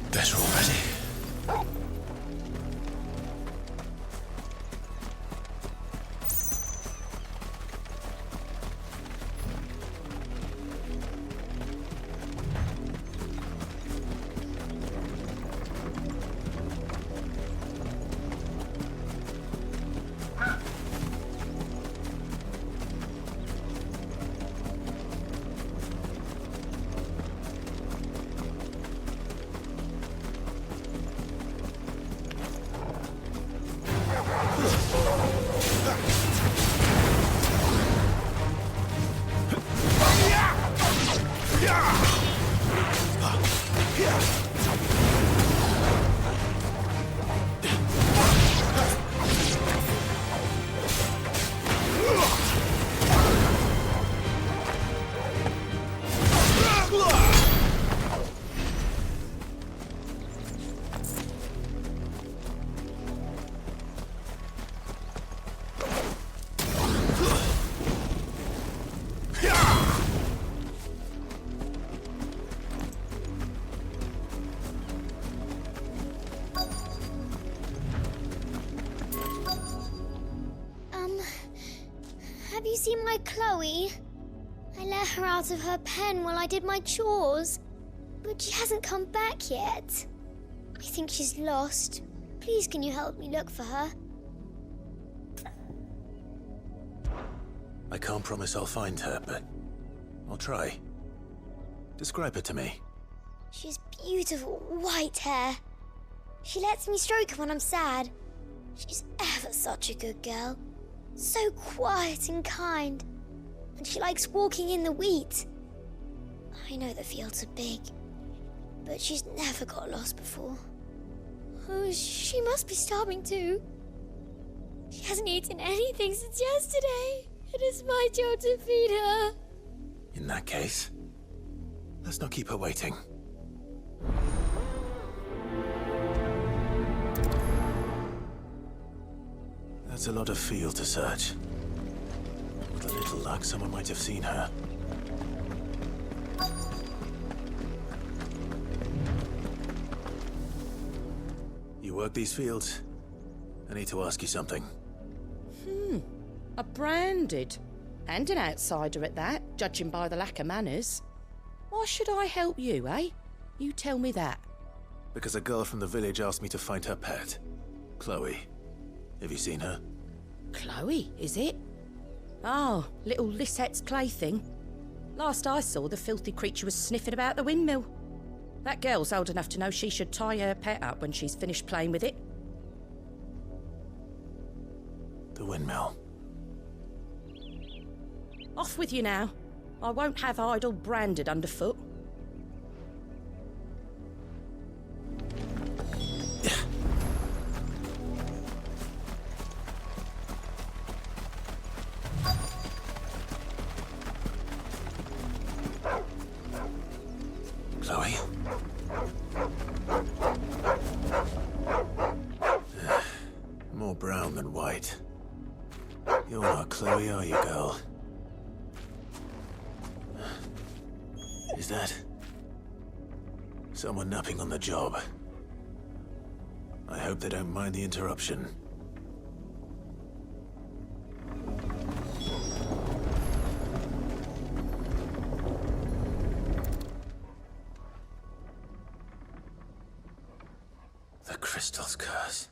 B: Better already.
G: Have you seen my Chloe? I let her out of her pen while I did my chores, but she hasn't come back yet. I think she's lost. Please, can you help me look for her?
B: I can't promise I'll find her, but I'll try. Describe her to me.
G: She has beautiful white hair. She lets me stroke her when I'm sad. She's ever such a good girl. So quiet and kind. And she likes walking in the wheat. I know the fields are big, but she's never got lost before. Oh, she must be starving too. She hasn't eaten anything since yesterday. It is my job to feed her.
B: In that case, let's not keep her waiting. That's a lot of field to search. With a little luck, someone might have seen her. work these fields? I need to ask you something.
D: A branded. And an outsider at that, judging by the lack of manners. Why should I help you, eh? You tell me that.
B: Because a girl from the village asked me to find her pet. Chloe. Have you seen her?
D: Chloe, is it? Oh, little Lisette's plaything. Last I saw, the filthy creature was sniffing about the windmill. That girl's old enough to know she should tie her pet up when she's finished playing with it.
B: The windmill.
D: Off with you now. I won't have idle branded underfoot.
B: Chloe? More brown than white. You're not Chloe, are you, girl? Is that someone napping on the job? I hope they don't mind the interruption. The crystal's curse.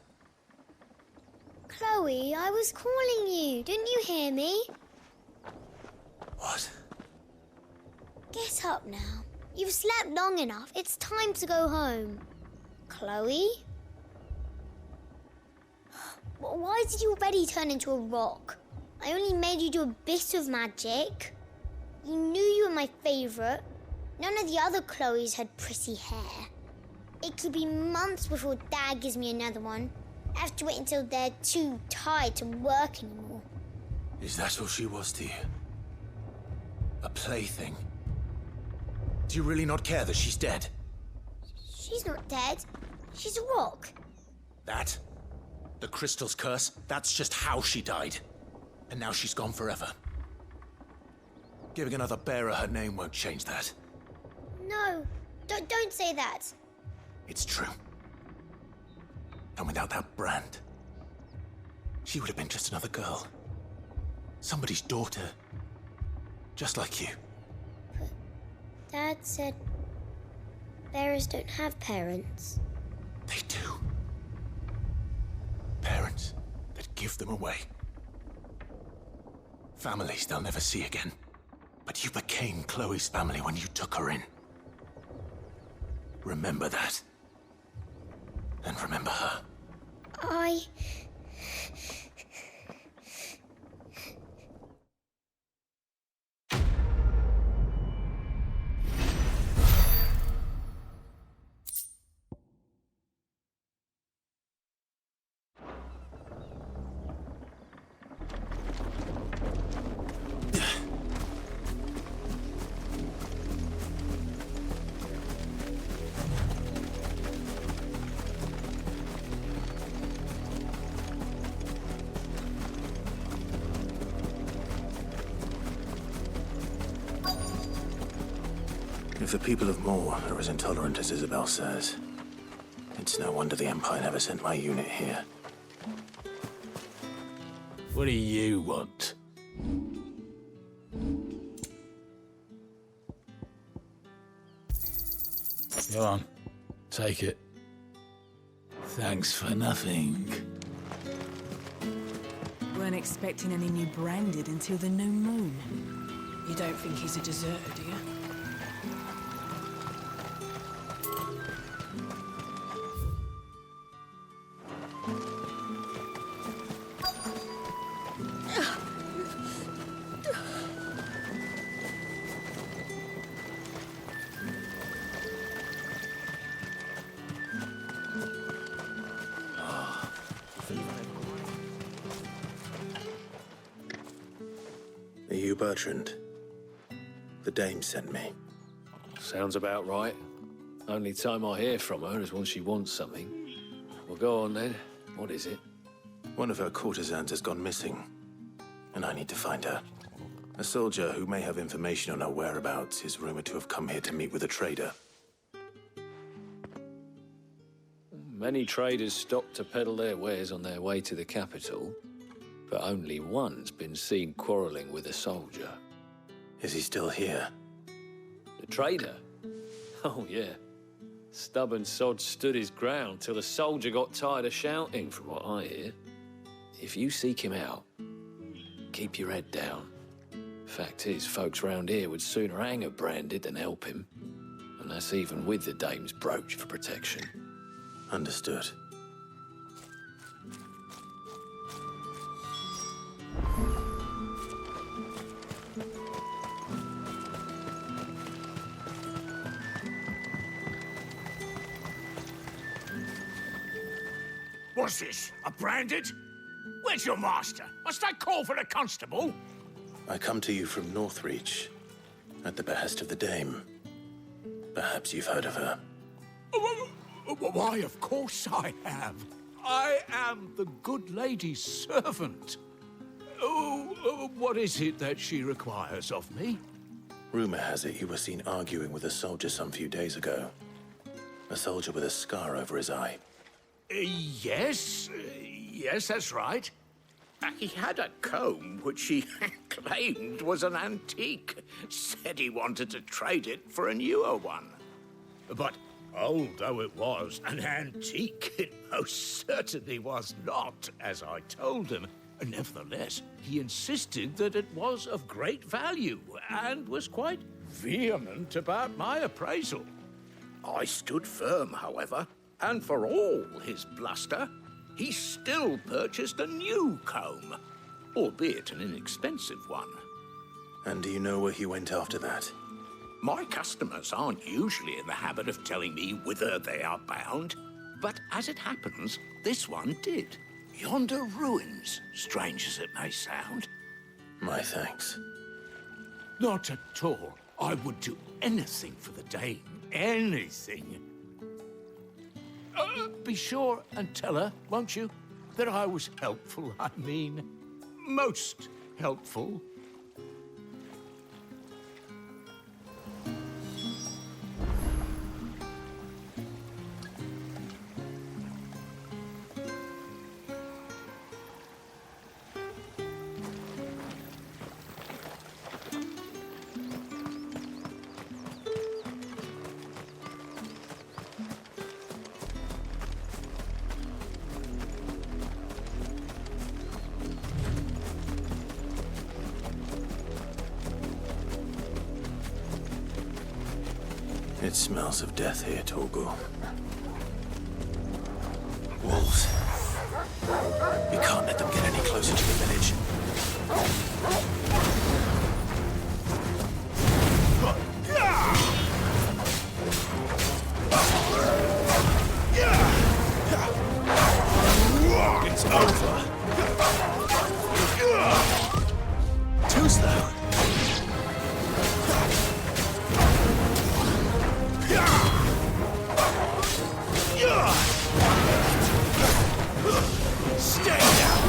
G: Chloe, I was calling you. Didn't you hear me?
B: What?
G: Get up now. You've slept long enough. It's time to go home. Chloe? Why did you already turn into a rock? I only made you do a bit of magic. You knew you were my favourite. None of the other Chloes had pretty hair. It could be months before Dad gives me another one. I have to wait until they're too tired to work anymore.
B: Is that all she was to you? A plaything? Do you really not care that she's dead?
G: She's not dead. She's a rock.
B: That? The crystal's curse? That's just how she died. And now she's gone forever. Giving another bearer her name won't change that.
G: No, don't say that.
B: It's true. And without that brand, she would have been just another girl. Somebody's daughter. Just like you.
G: Dad said bearers don't have parents.
B: They do. Parents that give them away. Families they'll never see again. But you became Chloe's family when you took her in. Remember that. And remember her. If the people of Moor are as intolerant as Isabel says, it's no wonder the Empire never sent my unit here. What do you want? Go on, take it. Thanks for nothing.
H: Weren't expecting any new branded until the new moon.
R: You don't think he's a deserter, do you?
B: Are you Bertrand? The dame sent me.
A: Sounds about right. Only time I hear from her is when she wants something. Well, go on then. What is it?
B: One of her courtesans has gone missing, and I need to find her. A soldier who may have information on her whereabouts is rumored to have come here to meet with a trader.
A: Many traders stopped to peddle their wares on their way to the capital, but only one's been seen quarrelling with a soldier.
B: Is he still here?
A: The trader? Oh, yeah. Stubborn sod stood his ground till the soldier got tired of shouting, from what I hear. If you seek him out, keep your head down. Fact is, folks round here would sooner hang a branded than help him. And that's even with the dame's brooch for protection.
B: Understood.
P: What's this? A branded? Where's your master? Must I call for a constable?
B: I come to you from Northreach, at the behest of the dame. Perhaps you've heard of her.
P: Why, of course I have. I am the good lady's servant. What is it that she requires of me?
B: Rumor has it you were seen arguing with a soldier some few days ago. A soldier with a scar over his eye.
P: Yes, that's right. He had a comb which he claimed was an antique. Said he wanted to trade it for a newer one. But old though it was, an antique it most certainly was not, as I told him. Nevertheless, he insisted that it was of great value and was quite vehement about my appraisal. I stood firm, however, and for all his bluster, he still purchased a new comb, albeit an inexpensive one.
B: And do you know where he went after that?
P: My customers aren't usually in the habit of telling me whither they are bound, but as it happens, this one did. Yonder ruins, strange as it may sound.
B: My thanks.
P: Not at all. I would do anything for the dame. Anything. Be sure and tell her, won't you, that I was helpful. I mean, most helpful.
B: It smells of death here, Torgal. Wolves. We can't let them get any closer to the village. It's over. Too slow. Stay down!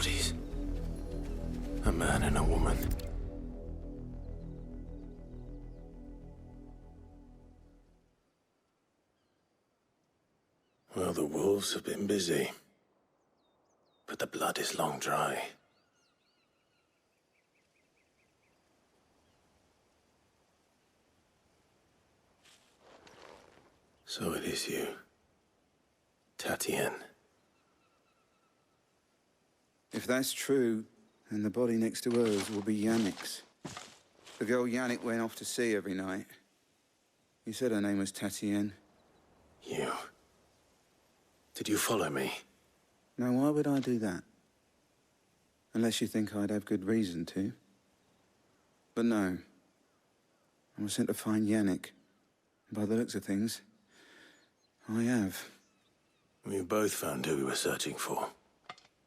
B: bodies. A man and a woman. Well, the wolves have been busy. But the blood is long dry. So it is you, Tatienne.
C: If that's true, then the body next to hers will be Yannick's. The girl Yannick went off to see every night. You said her name was Tatienne.
B: You. Did you follow me?
C: Now, why would I do that? Unless you think I'd have good reason to. But no. I was sent to find Yannick. And by the looks of things, I have.
B: We both found who we were searching for.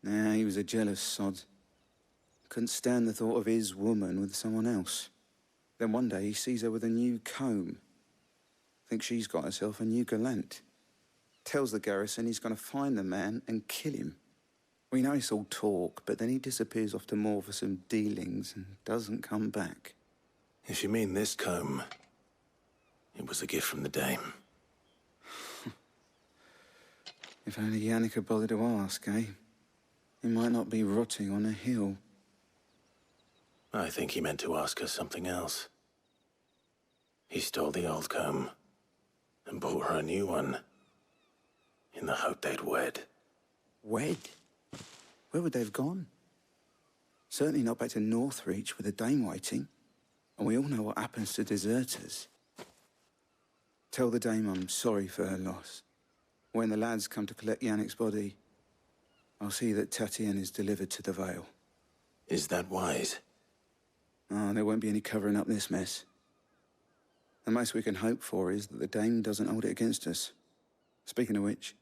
C: Nah, he was a jealous sod. Couldn't stand the thought of his woman with someone else. Then one day he sees her with a new comb. Thinks she's got herself a new gallant. Tells the garrison he's going to find the man and kill him. We know it's all talk, but then he disappears off to Moor for some dealings and doesn't come back.
B: If you mean this comb, it was a gift from the dame.
C: If only Yannick had bothered to ask, eh? He might not be rotting on a hill.
B: I think he meant to ask her something else. He stole the old comb and bought her a new one in the hope they'd wed.
C: Wed? Where would they have gone? Certainly not back to Northreach with a dame waiting. And we all know what happens to deserters. Tell the dame I'm sorry for her loss. When the lads come to collect Yannick's body, I'll see that Tatienne is delivered to the Vale.
B: Is that wise?
C: Oh, there won't be any covering up this mess. The most we can hope for is that the dame doesn't hold it against us. Speaking of which,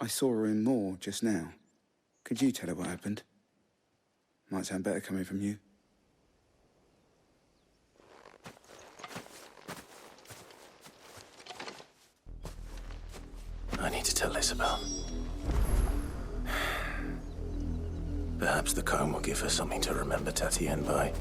C: I saw her in Moor just now. Could you tell her what happened? Might sound better coming from you.
B: I need to tell Isabel. Perhaps the comb will give her something to remember Tatienne by.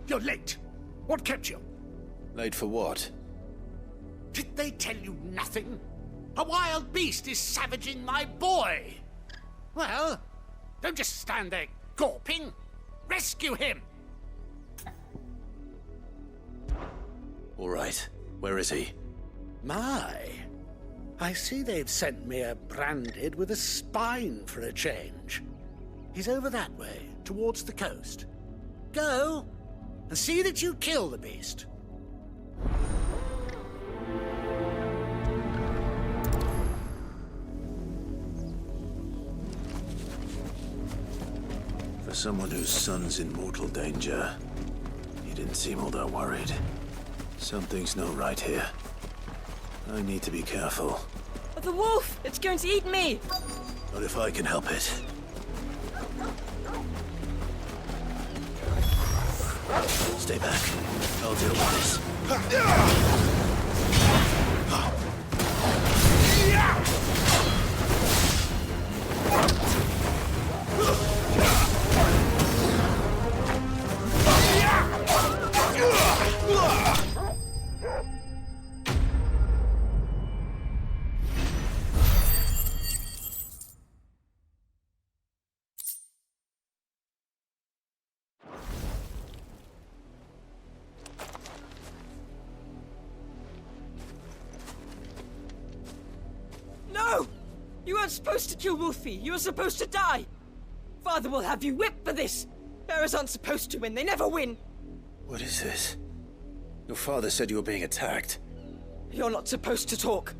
P: You're late. What kept you?
B: Late for what?
P: Did they tell you nothing? A wild beast is savaging my boy. Well, don't just stand there gawping. Rescue him.
B: All right. Where is he?
P: My. I see they've sent me a branded with a spine for a change. He's over that way, towards the coast. Go, and see that you kill the beast.
B: For someone whose son's in mortal danger, he didn't seem all that worried. Something's not right here. I need to be careful.
I: The wolf! It's going to eat me!
B: Not if I can help it. Stay back. I'll deal with this.
I: You weren't supposed to kill Wolfie. You were supposed to die. Father will have you whipped for this. Bearers aren't supposed to win. They never win.
B: What is this? Your father said you were being attacked.
I: You're not supposed to talk.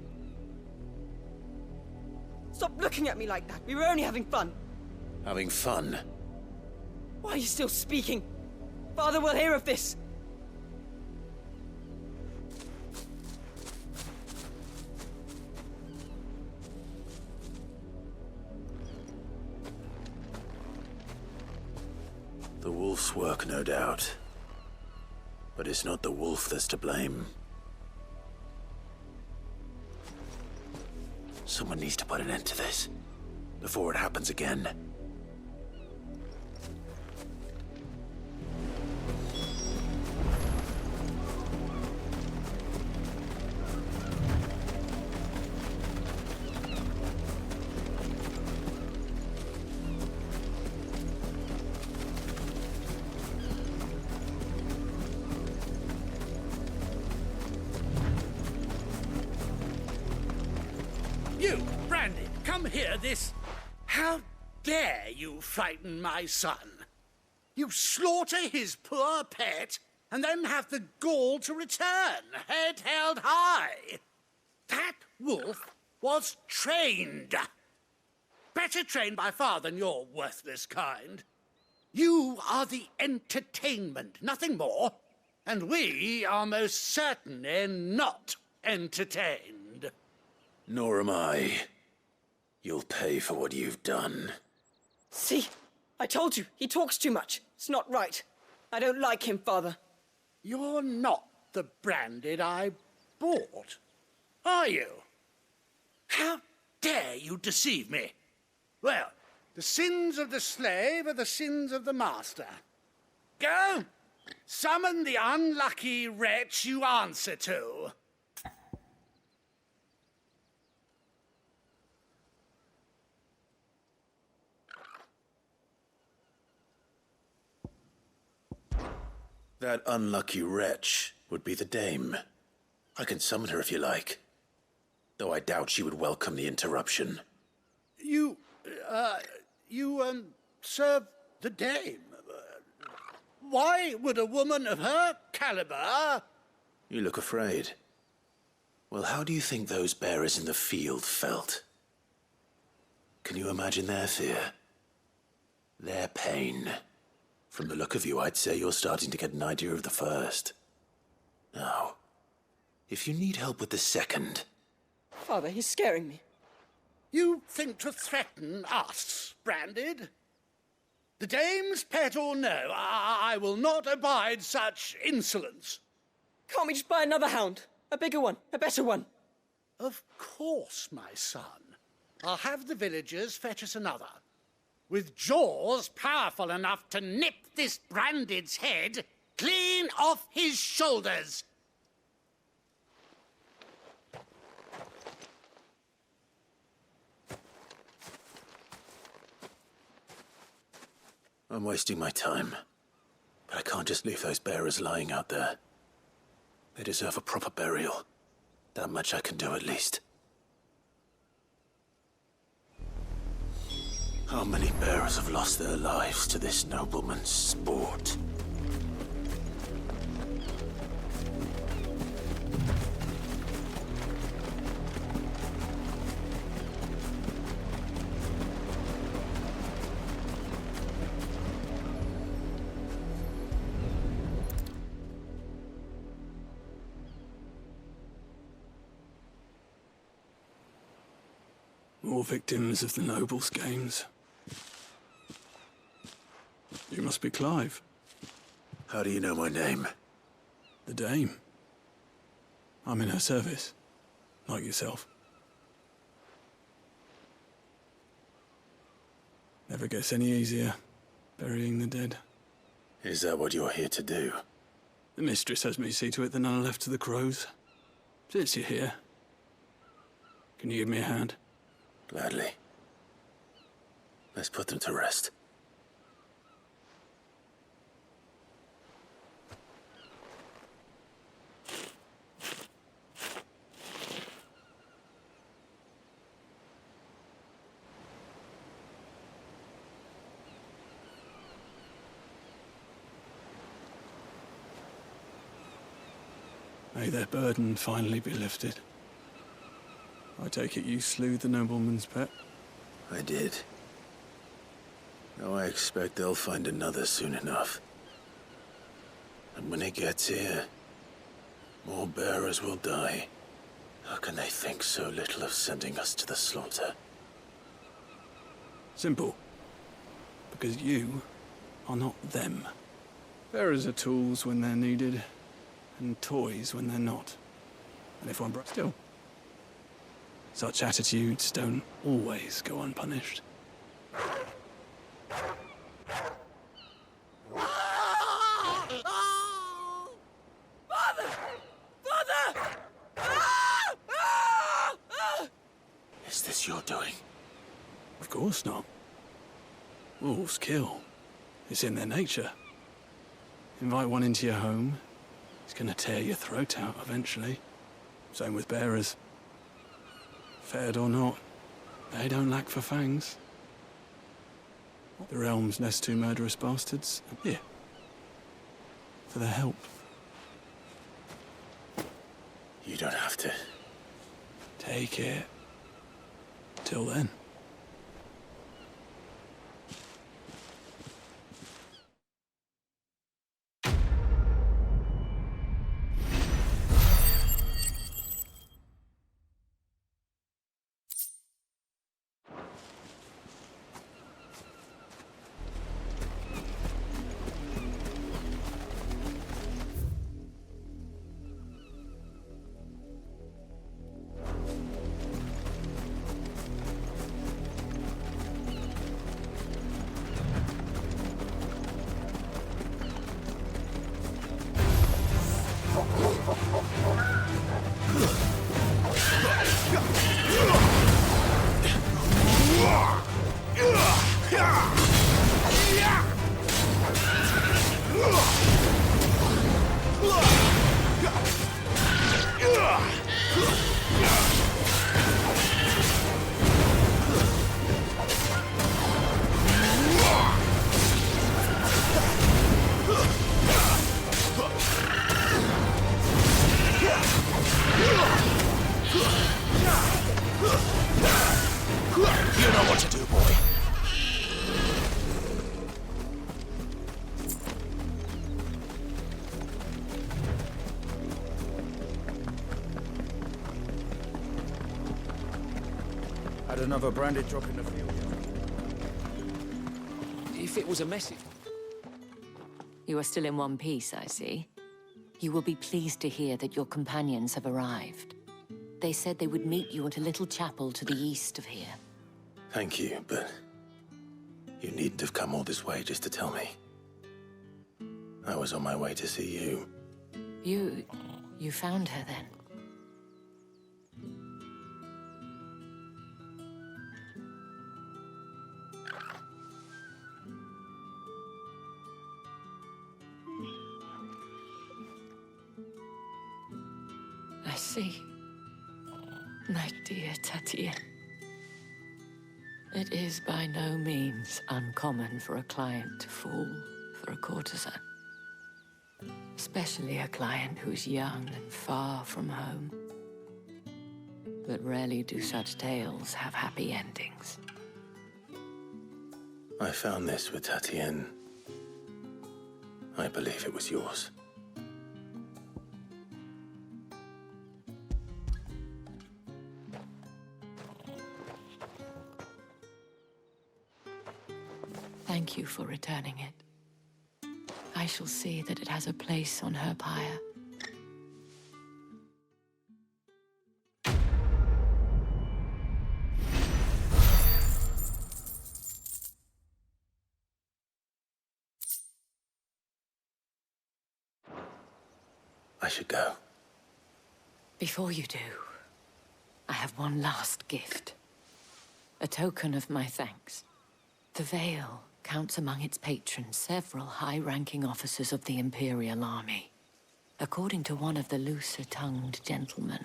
I: Stop looking at me like that. We were only having fun.
B: Having fun?
I: Why are you still speaking? Father will hear of this.
B: The wolf's work, no doubt. But it's not the wolf that's to blame. Someone needs to put an end to this, before it happens again.
P: You, Brandy, come here, this... How dare you frighten my son? You slaughter his poor pet, and then have the gall to return, head held high. That wolf was trained. Better trained by far than your worthless kind. You are the entertainment, nothing more. And we are most certainly not entertained.
B: Nor am I. You'll pay for what you've done.
I: See? I told you, he talks too much. It's not right. I don't like him, Father.
P: You're not the Branded I bought, are you? How dare you deceive me? Well, the sins of the slave are the sins of the master. Go, summon the unlucky wretch you answer to.
B: That unlucky wretch would be the dame. I can summon her if you like. Though I doubt she would welcome the interruption.
P: You serve the dame. Why would a woman of her caliber...
B: You look afraid. Well, how do you think those bearers in the field felt? Can you imagine their fear? Their pain? From the look of you, I'd say you're starting to get an idea of the first. Now, if you need help with the second...
I: Father, he's scaring me.
P: You think to threaten us, Branded? The dame's pet or no, I will not abide such insolence.
I: Can't we just buy another hound? A bigger one, a better one.
P: Of course, my son. I'll have the villagers fetch us another. With jaws powerful enough to nip this Branded's head clean off his shoulders.
B: I'm wasting my time. But I can't just leave those bearers lying out there. They deserve a proper burial. That much I can do at least. How many bearers have lost their lives to this nobleman's sport?
J: More victims of the nobles' games. You must be Clive.
B: How do you know my name?
J: The Dame. I'm in her service, like yourself. Never gets any easier, burying the dead.
B: Is that what you're here to do?
J: The mistress has me see to it that none are left to the crows. Since you're here, can you give me a hand?
B: Gladly. Let's put them to rest.
J: May their burden finally be lifted. I take it you slew the nobleman's pet?
B: I did. Now I expect they'll find another soon enough. And when it gets here, more bearers will die. How can they think so little of sending us to the slaughter?
J: Simple. Because you are not them. Bearers are tools when they're needed, and toys when they're not. And if one breaks still, such attitudes don't always go unpunished.
I: Father! Father!
B: Is this your doing?
J: Of course not. Wolves kill. It's in their nature. Invite one into your home, he's gonna tear your throat out eventually. Same with bearers. Fed or not, they don't lack for fangs. The realm's less two murderous bastards. Here. For their help.
B: You don't have to.
J: Take it. Till then.
K: You know what to do, boy.
C: Had another branded drop in the field.
A: If it was a message...
L: You are still in one piece, I see. You will be pleased to hear that your companions have arrived. They said they would meet you at a little chapel to the east of here.
B: Thank you, but you needn't have come all this way just to tell me. I was on my way to see you.
L: You found her then? I see. My dear Tatien. It is by no means uncommon for a client to fall for a courtesan. Especially a client who's young and far from home. But rarely do such tales have happy endings.
B: I found this with Tatien. I believe it was yours.
L: Thank you for returning it. I shall see that it has a place on her pyre.
B: I should go.
L: Before you do, I have one last gift. A token of my thanks. The Veil counts among its patrons several high-ranking officers of the Imperial Army. According to one of the looser-tongued gentlemen,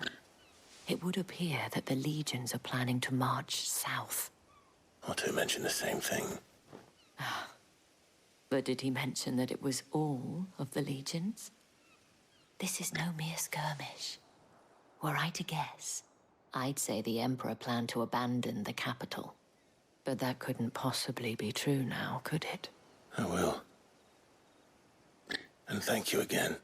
L: it would appear that the legions are planning to march south.
B: Otto mentioned the same thing.
L: But did he mention that it was all of the legions? This is no mere skirmish. Were I to guess, I'd say the Emperor planned to abandon the capital. But that couldn't possibly be true now, could it?
B: I will. And thank you again.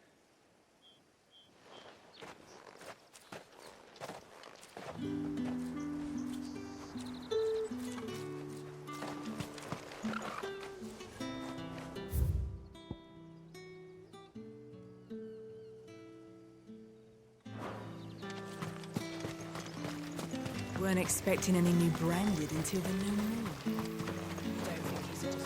H: Weren't expecting any new branded until the new moon. Don't think he's just...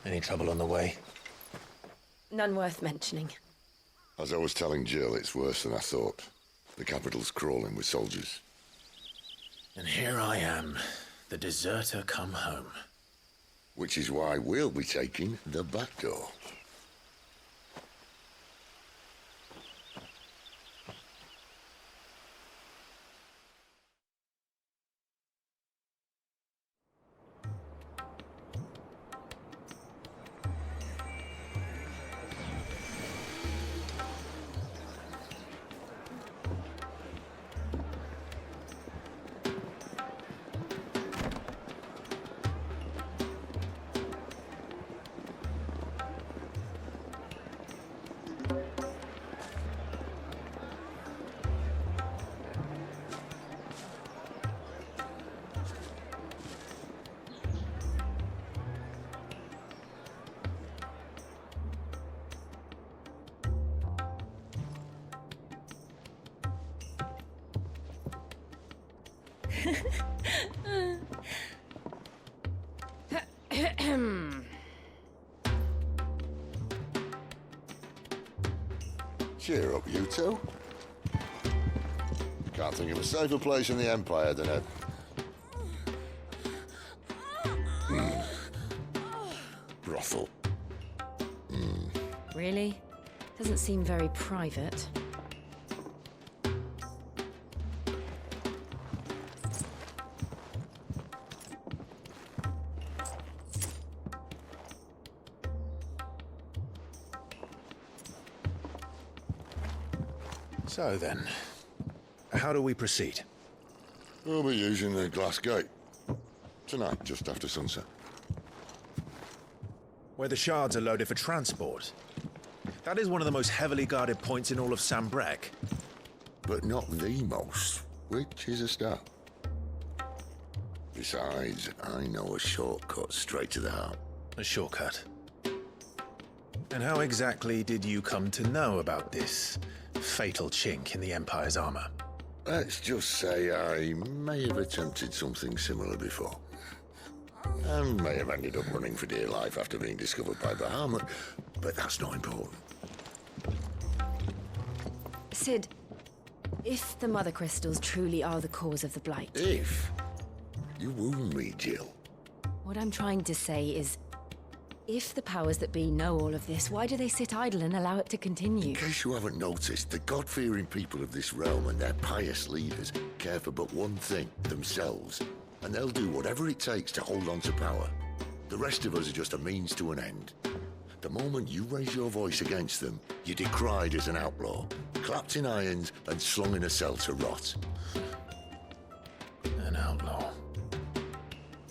B: Any trouble on the way?
D: None worth mentioning.
N: As I was telling Jill, it's worse than I thought. The capital's crawling with soldiers.
B: And here I am, the deserter come home.
N: Which is why we'll be taking the back door. Cheer up, you two. Can't think of a safer place in the Empire than a... brothel.
F: Really? Doesn't seem very private.
B: So then, how do we proceed?
N: We'll be using the glass gate. Tonight, just after sunset.
O: Where the shards are loaded for transport. That is one of the most heavily guarded points in all of Sambrek.
N: But not the most, which is a start. Besides, I know a shortcut straight to the heart.
O: A shortcut? And how exactly did you come to know about this fatal chink in the Empire's armor?
N: Let's just say I may have attempted something similar before. And may have ended up running for dear life after being discovered by Bahamut, but that's not important.
F: Sid, if the Mother Crystals truly are the cause of the Blight...
N: If? You wound me, Jill.
F: What I'm trying to say is, if the powers that be know all of this, why do they sit idle and allow it to continue?
N: In case you haven't noticed, the God-fearing people of this realm and their pious leaders care for but one thing, themselves. And they'll do whatever it takes to hold on to power. The rest of us are just a means to an end. The moment you raise your voice against them, you're decried as an outlaw, clapped in irons and slung in a cell to rot.
O: An outlaw.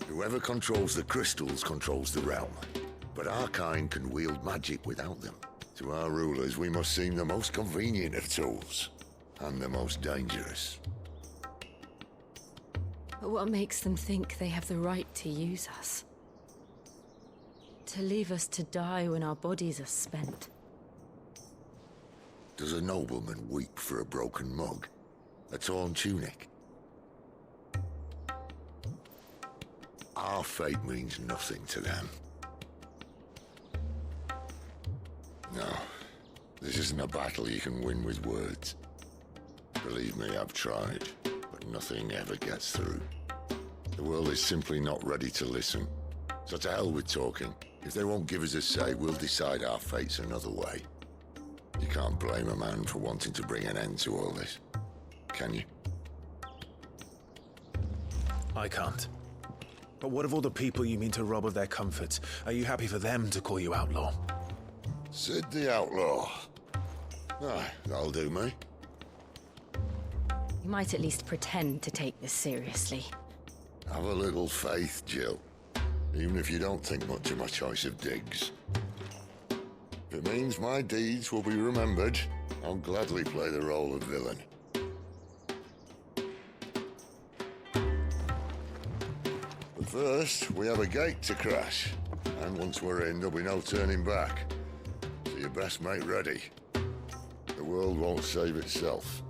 N: Whoever controls the crystals controls the realm. But our kind can wield magic without them. To our rulers, we must seem the most convenient of tools. And the most dangerous.
M: But what makes them think they have the right to use us? To leave us to die when our bodies are spent?
N: Does a nobleman weep for a broken mug? A torn tunic? Our fate means nothing to them. No, this isn't a battle you can win with words. Believe me, I've tried, but nothing ever gets through. The world is simply not ready to listen. So to hell with talking. If they won't give us a say, we'll decide our fates another way. You can't blame a man for wanting to bring an end to all this, can you?
O: I can't. But what of all the people you mean to rob of their comforts? Are you happy for them to call you outlaw?
N: Sid the Outlaw. Aye, that'll do me.
M: You might at least pretend to take this seriously.
N: Have a little faith, Jill. Even if you don't think much of my choice of digs. If it means my deeds will be remembered, I'll gladly play the role of villain. But first, we have a gate to crash. And once we're in, there'll be no turning back. So you best make ready. The world won't save itself.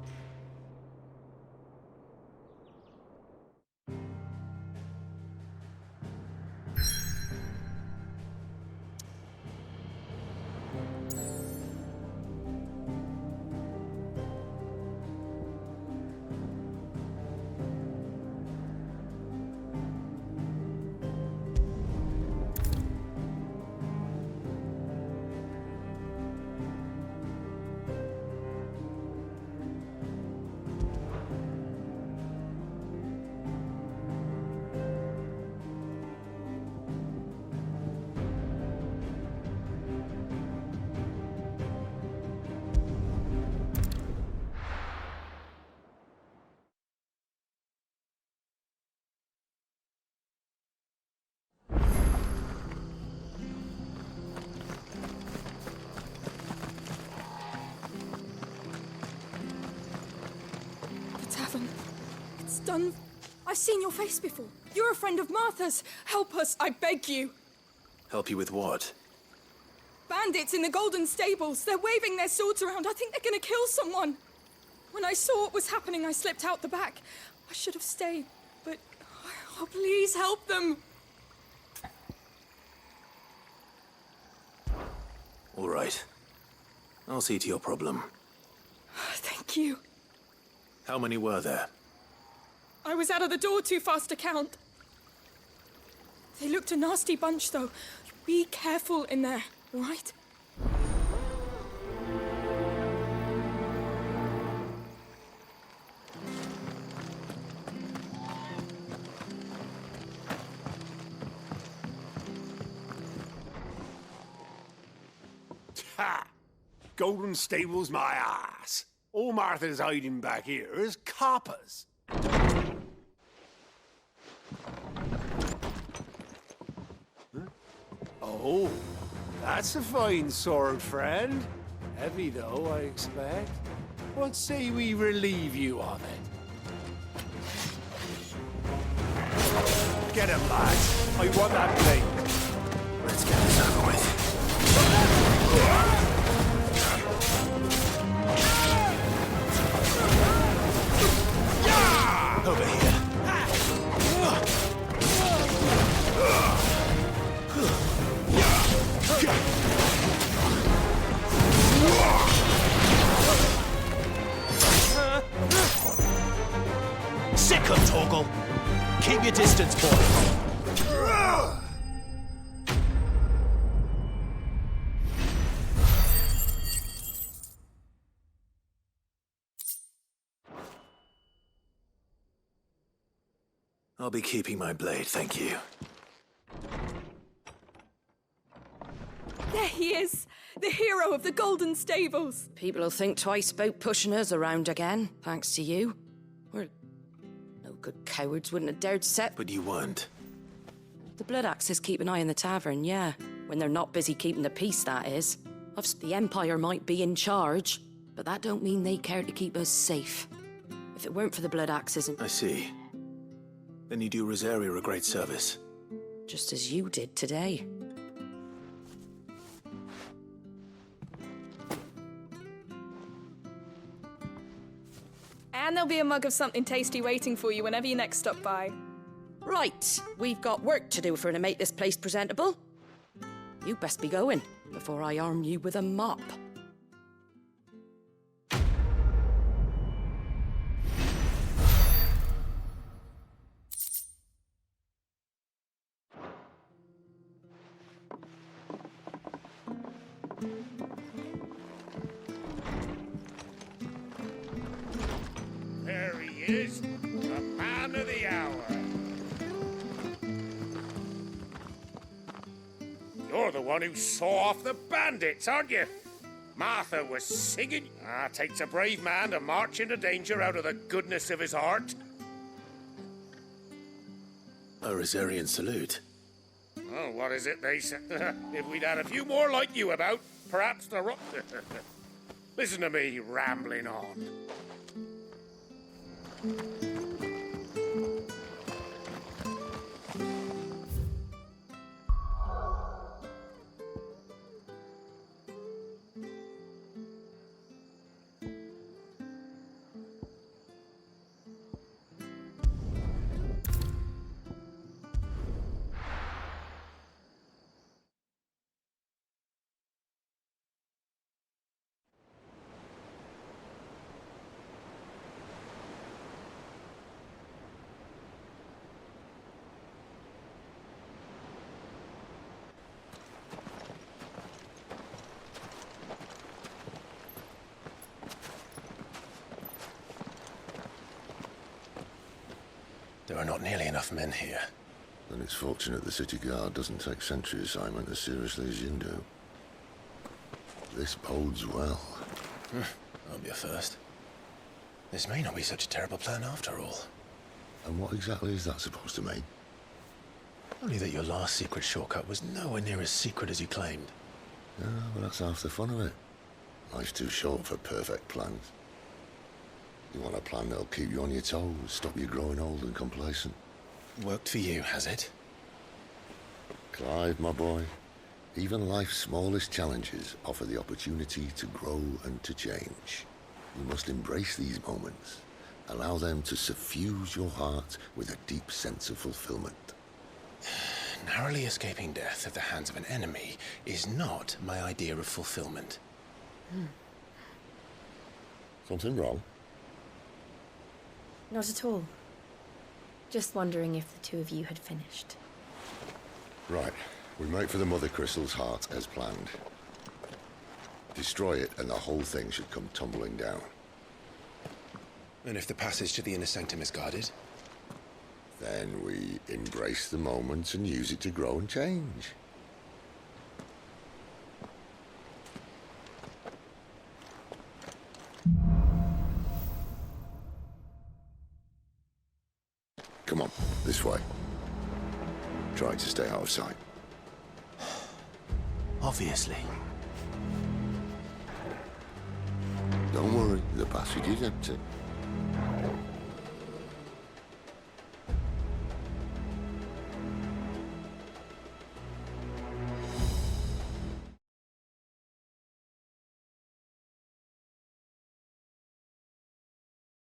S: It's done. I've seen your face before. You're a friend of Martha's. Help us, I beg you.
O: Help you with what?
S: Bandits in the Golden Stables. They're waving their swords around. I think they're gonna kill someone. When I saw what was happening, I slipped out the back. I should have stayed, but... Oh, please help them.
O: All right. I'll see to your problem.
S: Thank you.
O: How many were there?
S: I was out of the door too fast to count. They looked a nasty bunch, though. Be careful in there, all right?
K: Ha! Golden Stables, my ass. All Martha's hiding back here is coppers. Huh? Oh, that's a fine sword, friend. Heavy, though, I expect. What say we relieve you of it? Get him, lads. I want that blade.
O: Let's get this over with. Over here.
W: Sick of Torgal. Keep your distance, boy.
O: I'll be keeping my blade, thank you.
S: There he is! The hero of the Golden Stables!
D: People will think twice about pushing us around again, thanks to you. We're... no good cowards wouldn't have dared set...
B: But you weren't.
D: The Blood Axes keep an eye on the tavern, yeah. When they're not busy keeping the peace, that is. The Empire might be in charge, but that don't mean they care to keep us safe. If it weren't for the Blood Axes and...
B: I see. Then you do Rosaria a great service.
D: Just as you did today.
S: And there'll be a mug of something tasty waiting for you whenever you next stop by.
D: Right, we've got work to do for to make this place presentable. You best be going, before I arm you with a mop.
P: There he is, the man of the hour. You're the one who saw off the bandits, aren't you? Martha was singing. Takes a brave man to march into danger out of the goodness of his heart.
B: A Rosarian salute.
P: Oh, what is it they say? If we'd had a few more like you about, perhaps the Listen to me rambling on.
B: There are not nearly enough men here.
N: Then it's fortunate the city guard doesn't take sentry assignment as seriously as you do. This bodes well.
B: I'll be a first. This may not be such a terrible plan after all.
N: And what exactly is that supposed to mean?
B: Only that your last secret shortcut was nowhere near as secret as you claimed.
N: Yeah, but that's half the fun of it. Life's too short for perfect plans. You want a plan that'll keep you on your toes, stop you growing old and complacent.
B: Worked for you, has it?
N: Clive, my boy, even life's smallest challenges offer the opportunity to grow and to change. You must embrace these moments. Allow them to suffuse your heart with a deep sense of fulfillment.
B: Narrowly escaping death at the hands of an enemy is not my idea of fulfillment.
N: Something wrong?
F: Not at all. Just wondering if the two of you had finished.
N: Right. We make for the Mother Crystal's heart as planned. Destroy it and the whole thing should come tumbling down.
B: And if the passage to the inner sanctum is guarded?
N: Then we embrace the moment and use it to grow and change. Come on, this way. Try to stay out of sight.
B: Obviously.
N: Don't worry, the passage is empty.